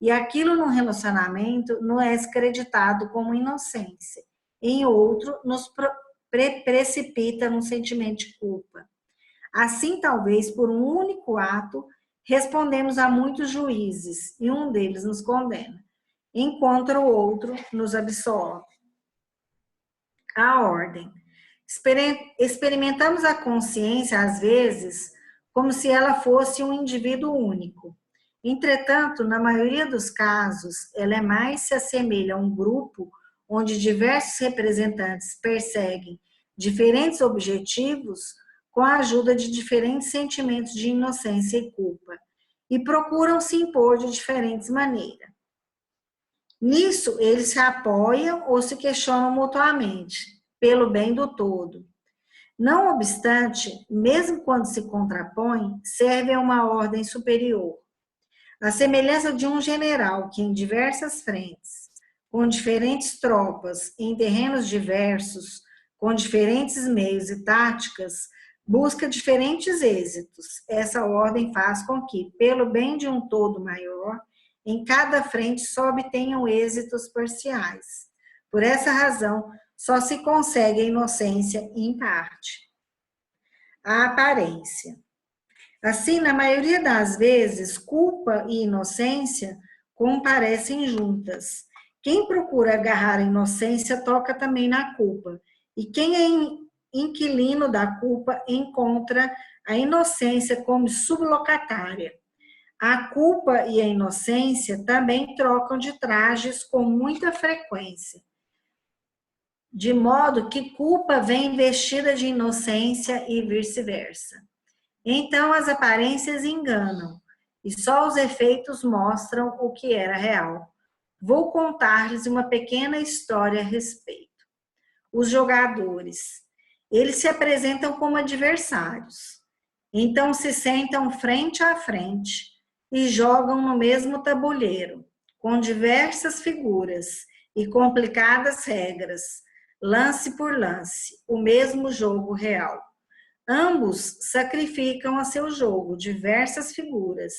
E aquilo num relacionamento não é acreditado como inocência. Em outro, nos precipita num sentimento de culpa. Assim, talvez por um único ato, respondemos a muitos juízes e um deles nos condena, enquanto o outro nos absolve. A ordem. Experimentamos a consciência, às vezes, como se ela fosse um indivíduo único. Entretanto, na maioria dos casos, ela mais se assemelha a um grupo onde diversos representantes perseguem diferentes objetivos com a ajuda de diferentes sentimentos de inocência e culpa, e procuram se impor de diferentes maneiras. Nisso, eles se apoiam ou se questionam mutuamente, pelo bem do todo. Não obstante, mesmo quando se contrapõem, servem a uma ordem superior. A semelhança de um general que, em diversas frentes, com diferentes tropas, em terrenos diversos, com diferentes meios e táticas, busca diferentes êxitos. Essa ordem faz com que, pelo bem de um todo maior, em cada frente só obtenham êxitos parciais. Por essa razão, só se consegue a inocência em parte. A aparência. Assim, na maioria das vezes, culpa e inocência comparecem juntas. Quem procura agarrar a inocência toca também na culpa. E quem é inquilino da culpa encontra a inocência como sublocatária. A culpa e a inocência também trocam de trajes com muita frequência, de modo que culpa vem vestida de inocência e vice-versa. Então as aparências enganam e só os efeitos mostram o que era real. Vou contar-lhes uma pequena história a respeito. Os jogadores. Eles se apresentam como adversários. Então se sentam frente a frente e jogam no mesmo tabuleiro, com diversas figuras e complicadas regras, lance por lance, o mesmo jogo real. Ambos sacrificam a seu jogo diversas figuras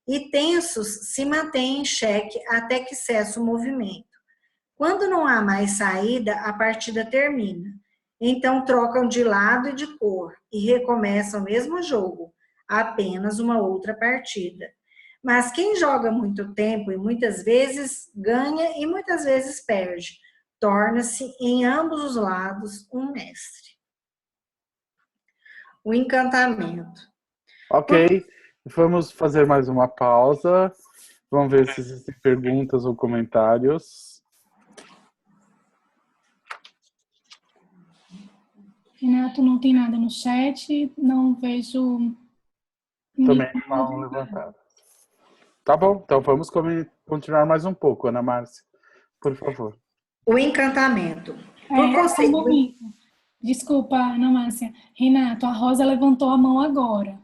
e tensos se mantêm em xeque até que cessa o movimento. Quando não há mais saída, a partida termina. Então trocam de lado e de cor e recomeçam o mesmo jogo, apenas uma outra partida. Mas quem joga muito tempo e muitas vezes ganha e muitas vezes perde, torna-se em ambos os lados um mestre. O encantamento. Ok, vamos fazer mais uma pausa. Vamos ver se existem perguntas ou comentários. Renato, não tem nada no chat, não vejo... Também mão levantada. Tá bom, então vamos continuar mais um pouco, Ana Márcia, por favor. O encantamento. Um momento. Desculpa, Ana Márcia. Renato, a Rosa levantou a mão agora.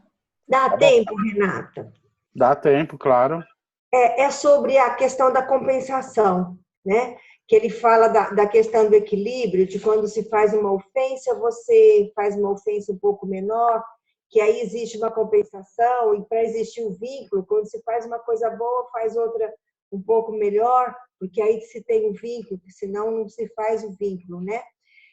Dá tempo, Renata? Dá tempo, claro. É sobre a questão da compensação, né? Que ele fala da questão do equilíbrio, de quando se faz uma ofensa, você faz uma ofensa um pouco menor, que aí existe uma compensação, e para existir um vínculo, quando se faz uma coisa boa, faz outra um pouco melhor, porque aí se tem um vínculo, senão não se faz o vínculo, né?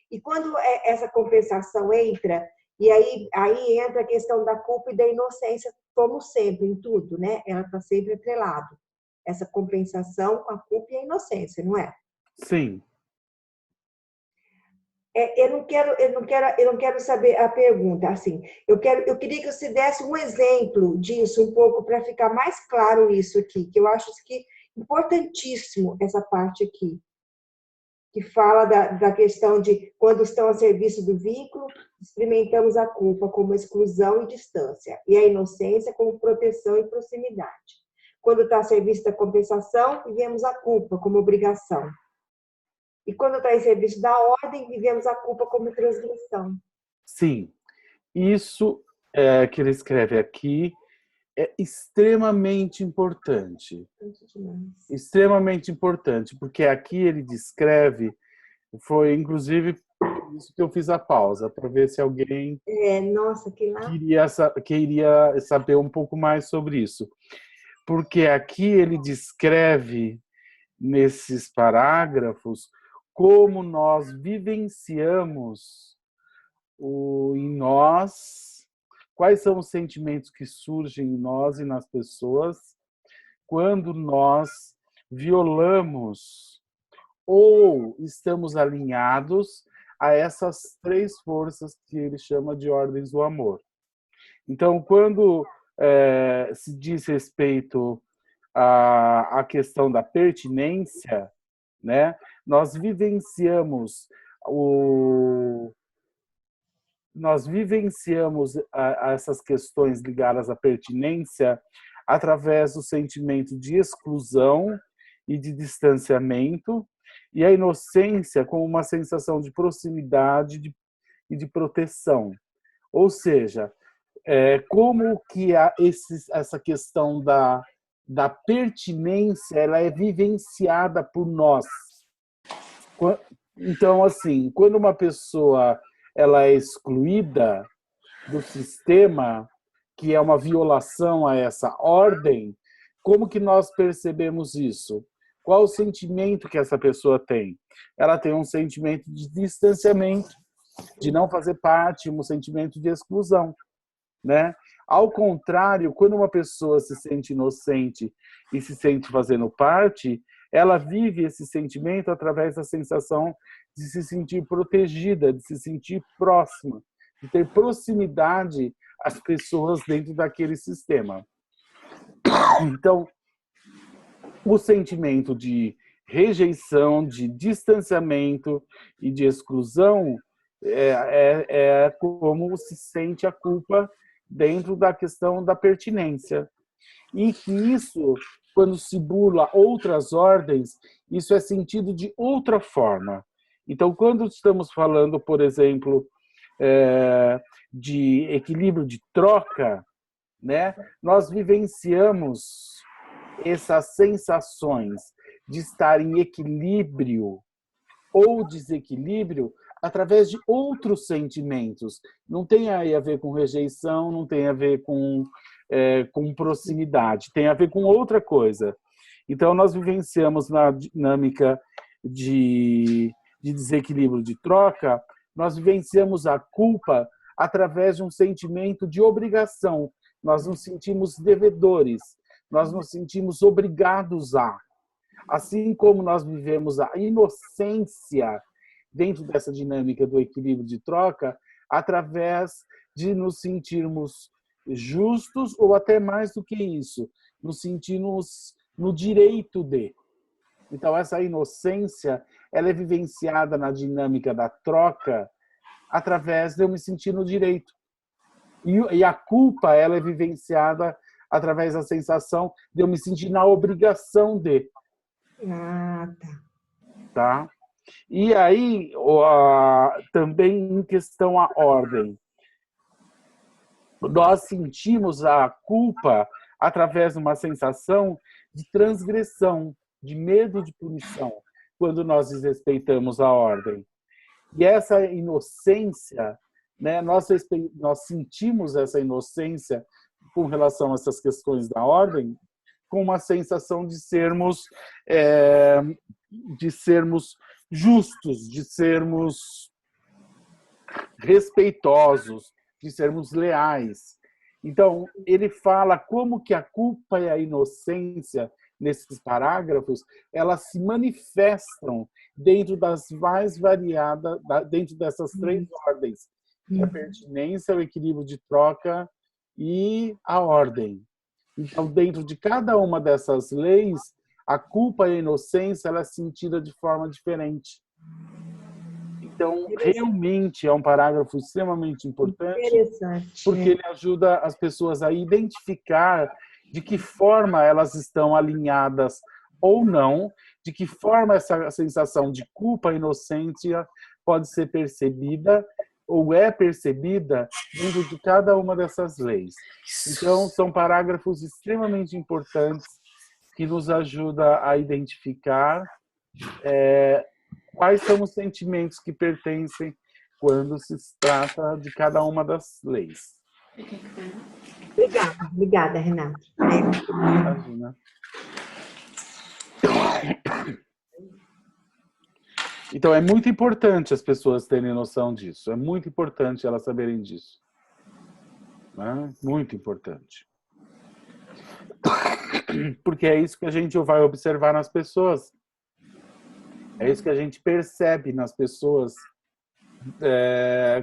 E quando essa compensação entra, e aí entra a questão da culpa e da inocência, como sempre, em tudo, né? Ela está sempre atrelada. Essa compensação, a culpa e a inocência, não é? Sim. Eu não quero saber a pergunta, assim, eu queria que você desse um exemplo disso um pouco para ficar mais claro isso aqui, que eu acho que importantíssimo essa parte aqui, que fala da questão de quando estão a serviço do vínculo, experimentamos a culpa como exclusão e distância, e a inocência como proteção e proximidade. Quando está a serviço da compensação, vivemos a culpa como obrigação. E quando está em serviço da ordem, vivemos a culpa como transgressão. Sim, isso que ele escreve aqui é extremamente importante. Extremamente importante, porque aqui ele descreve, foi inclusive isso que eu fiz a pausa, para ver se alguém queria saber um pouco mais sobre isso. Porque aqui ele descreve, nesses parágrafos, como nós vivenciamos em nós, quais são os sentimentos que surgem em nós e nas pessoas quando nós violamos ou estamos alinhados a essas três forças que ele chama de ordens do amor. Então, quando se diz respeito à questão da pertinência, né, nós vivenciamos essas questões ligadas à pertinência através do sentimento de exclusão e de distanciamento, e a inocência como uma sensação de proximidade e de proteção. Ou seja, como que essa questão da pertinência ela é vivenciada por nós. Então, assim, quando uma pessoa ela é excluída do sistema, que é uma violação a essa ordem, como que nós percebemos isso? Qual o sentimento que essa pessoa tem? Ela tem um sentimento de distanciamento, de não fazer parte, um sentimento de exclusão, né? Ao contrário, quando uma pessoa se sente inocente e se sente fazendo parte, ela vive esse sentimento através da sensação de se sentir protegida, de se sentir próxima, de ter proximidade às pessoas dentro daquele sistema. Então, o sentimento de rejeição, de distanciamento e de exclusão é como se sente a culpa dentro da questão da pertinência. E que isso, quando se burla outras ordens, isso é sentido de outra forma. Então, quando estamos falando, por exemplo, de equilíbrio de troca, né, nós vivenciamos essas sensações de estar em equilíbrio ou desequilíbrio através de outros sentimentos. Não tem aí a ver com rejeição, não tem a ver com com proximidade, tem a ver com outra coisa. Então, nós vivenciamos na dinâmica de desequilíbrio de troca, nós vivenciamos a culpa através de um sentimento de obrigação. Nós nos sentimos devedores, nós nos sentimos obrigados a. Assim como nós vivemos a inocência dentro dessa dinâmica do equilíbrio de troca, através de nos sentirmos justos, ou até mais do que isso, nos sentirmos no direito de. Então, essa inocência, ela é vivenciada na dinâmica da troca através de eu me sentir no direito. E a culpa, ela é vivenciada através da sensação de eu me sentir na obrigação de. Tá? E aí, também em questão à ordem. Nós sentimos a culpa através de uma sensação de transgressão, de medo de punição, quando nós desrespeitamos a ordem. E essa inocência, né, nós sentimos essa inocência com relação a essas questões da ordem, com uma sensação de sermos justos, de sermos respeitosos, de sermos leais. Então, ele fala como que a culpa e a inocência, nesses parágrafos, elas se manifestam dentro das mais variadas, dentro dessas três ordens: a pertinência, o equilíbrio de troca e a ordem. Então, dentro de cada uma dessas leis, a culpa e a inocência, ela é sentida de forma diferente. Então, realmente é um parágrafo extremamente importante, porque ele ajuda as pessoas a identificar de que forma elas estão alinhadas ou não, de que forma essa sensação de culpa e inocência pode ser percebida ou é percebida dentro de cada uma dessas leis. Então, são parágrafos extremamente importantes que nos ajudam a identificar quais são os sentimentos que pertencem quando se trata de cada uma das leis. Obrigada, Renata. Imagina. Então, é muito importante as pessoas terem noção disso. É muito importante elas saberem disso. Né? Muito importante. Porque é isso que a gente vai observar nas pessoas. É isso que a gente percebe nas pessoas.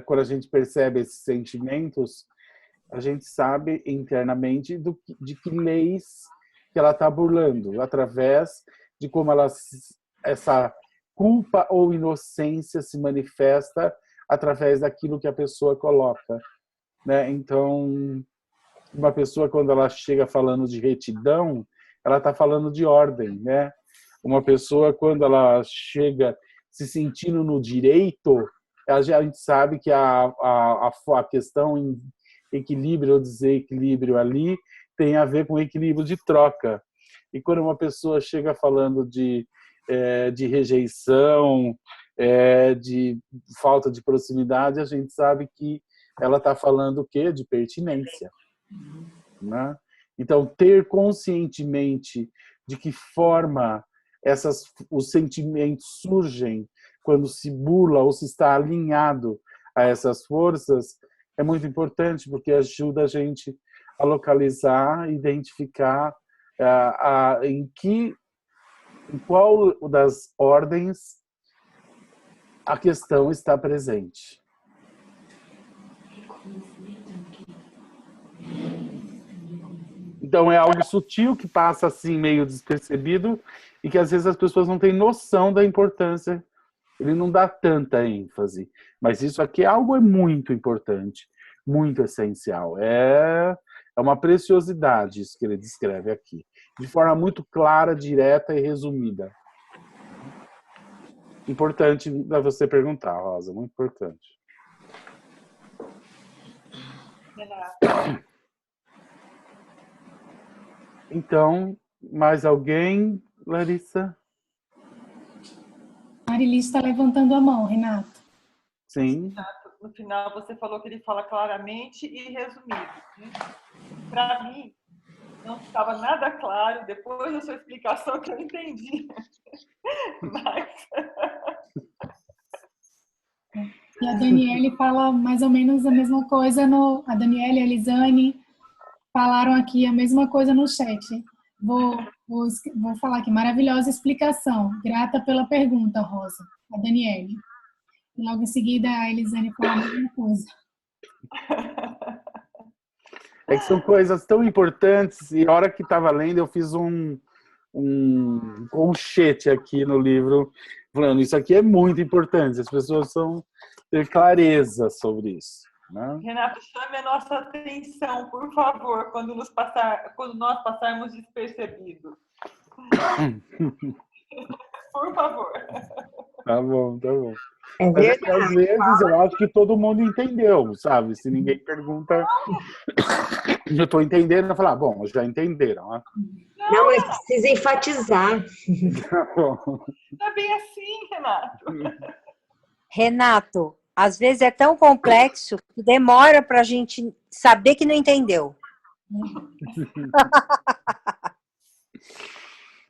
Quando a gente percebe esses sentimentos, a gente sabe internamente de que leis que ela está burlando, através de como essa culpa ou inocência se manifesta através daquilo que a pessoa coloca. Né? Então, uma pessoa, quando ela chega falando de retidão, ela está falando de ordem. Né? Uma pessoa, quando ela chega se sentindo no direito, a gente sabe que a questão em equilíbrio ou desequilíbrio ali tem a ver com equilíbrio de troca. E quando uma pessoa chega falando de rejeição, de falta de proximidade, a gente sabe que ela está falando o quê? De pertinência. Né? Então, ter conscientemente de que forma os sentimentos surgem quando se burla ou se está alinhado a essas forças é muito importante, porque ajuda a gente a localizar, identificar em qual das ordens a questão está presente. Então, é algo sutil que passa assim meio despercebido e que às vezes as pessoas não têm noção da importância. Ele não dá tanta ênfase. Mas isso aqui é muito importante, muito essencial. É uma preciosidade isso que ele descreve aqui. De forma muito clara, direta e resumida. Importante para você perguntar, Rosa. Muito importante. Então, mais alguém, Larissa? Marilis está levantando a mão, Renato. Sim. No final, você falou que ele fala claramente e resumido. Né? para mim, não estava nada claro, depois da sua explicação que eu entendi. Mas... E a Daniele fala mais ou menos a mesma coisa a Daniele e a Elisane falaram aqui a mesma coisa no chat. Vou falar aqui, maravilhosa explicação. Grata pela pergunta, Rosa. A Daniele. E logo em seguida a Elisane fala a mesma coisa. É que são coisas tão importantes, e a hora que estava lendo eu fiz um colchete aqui no livro, falando, isso aqui é muito importante, as pessoas são ter clareza sobre isso. Né? Renato, chame a nossa atenção, por favor, quando nós passarmos despercebidos. Por favor. Tá bom, tá bom. É Mas é que, verdade. às vezes eu acho que todo mundo entendeu, sabe? Se ninguém pergunta, eu estou entendendo, eu falo, bom, já entenderam. Né? Não, mas precisa enfatizar. Tá bom. Não é bem assim, Renato. Renato, às vezes é tão complexo que demora para a gente saber que não entendeu.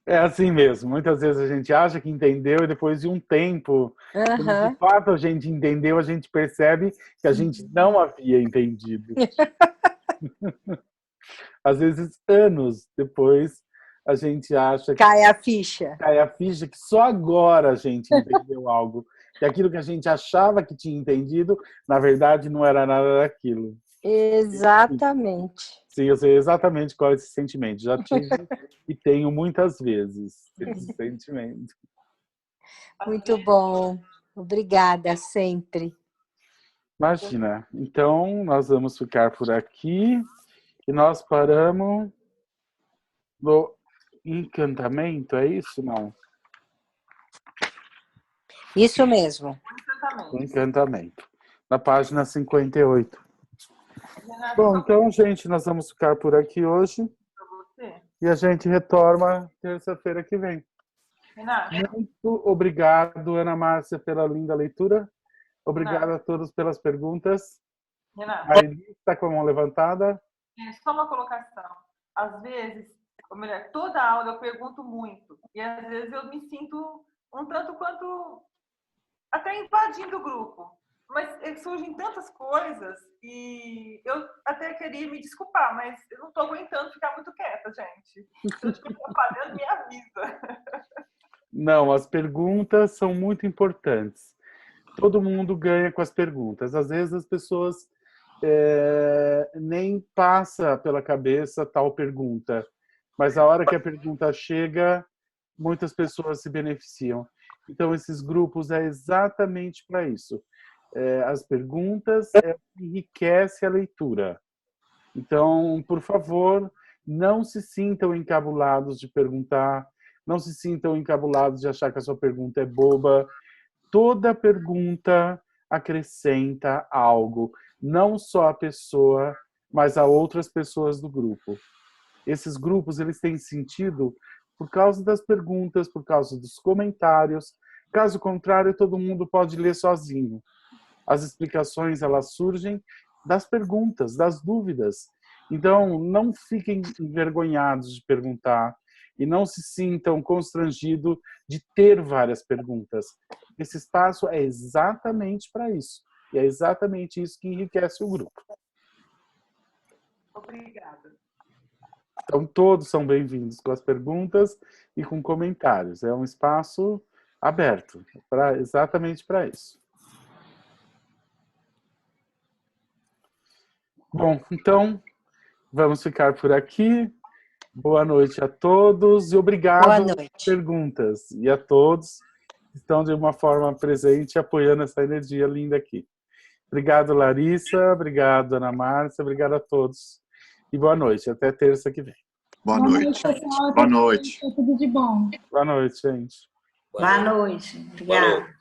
É assim mesmo. Muitas vezes a gente acha que entendeu e depois de um tempo, quando de fato a gente entendeu, a gente percebe que a gente não havia entendido. Às vezes, anos depois, a gente acha que Cai a ficha. cai a ficha que só agora a gente entendeu algo. Que aquilo que a gente achava que tinha entendido, na verdade, não era nada daquilo. Exatamente. Sim, eu sei exatamente qual é esse sentimento. Já tive e tenho muitas vezes esse sentimento. Muito bom. Obrigada, sempre. Imagina. Então, nós vamos ficar por aqui e nós paramos no encantamento, é isso? Não? Isso mesmo. Encantamento. Na página 58. Bom, então, gente, nós vamos ficar por aqui hoje e a gente retorna terça-feira que vem. Muito obrigado, Ana Márcia, pela linda leitura. Obrigado a todos pelas perguntas. Renato, A Elis está com a mão levantada. só uma colocação. Às vezes, ou melhor, toda aula eu pergunto muito. E às vezes eu me sinto um tanto quanto até invadindo o grupo. Mas surgem tantas coisas e eu até queria me desculpar, mas eu não estou aguentando ficar muito quieta, gente. Se eu estiver atrapalhando, me avisa. Não, as perguntas são muito importantes. Todo mundo ganha com as perguntas. Às vezes as pessoas nem passa pela cabeça tal pergunta, mas a hora que a pergunta chega, muitas pessoas se beneficiam. Então, esses grupos é exatamente para isso. As perguntas enriquecem a leitura. Então, por favor, não se sintam encabulados de perguntar, não se sintam encabulados de achar que a sua pergunta é boba. Toda pergunta acrescenta algo, não só a pessoa, mas a outras pessoas do grupo. Esses grupos, eles têm sentido por causa das perguntas, por causa dos comentários. Caso contrário, todo mundo pode ler sozinho. As explicações, elas surgem das perguntas, das dúvidas. Então, não fiquem envergonhados de perguntar e não se sintam constrangidos de ter várias perguntas. Esse espaço é exatamente para isso. E é exatamente isso que enriquece o grupo. Obrigada. Então, todos são bem-vindos com as perguntas e com comentários. É um espaço aberto, exatamente para isso. Bom, então, vamos ficar por aqui. Boa noite a todos e obrigado pelas perguntas. E a todos que estão de uma forma presente apoiando essa energia linda aqui. Obrigado, Larissa. Obrigado, Ana Márcia. Obrigado a todos. E boa noite. Até terça que vem. Boa noite. Pessoal. Boa noite. Tudo de bom. Boa noite, gente. Boa noite. Obrigada.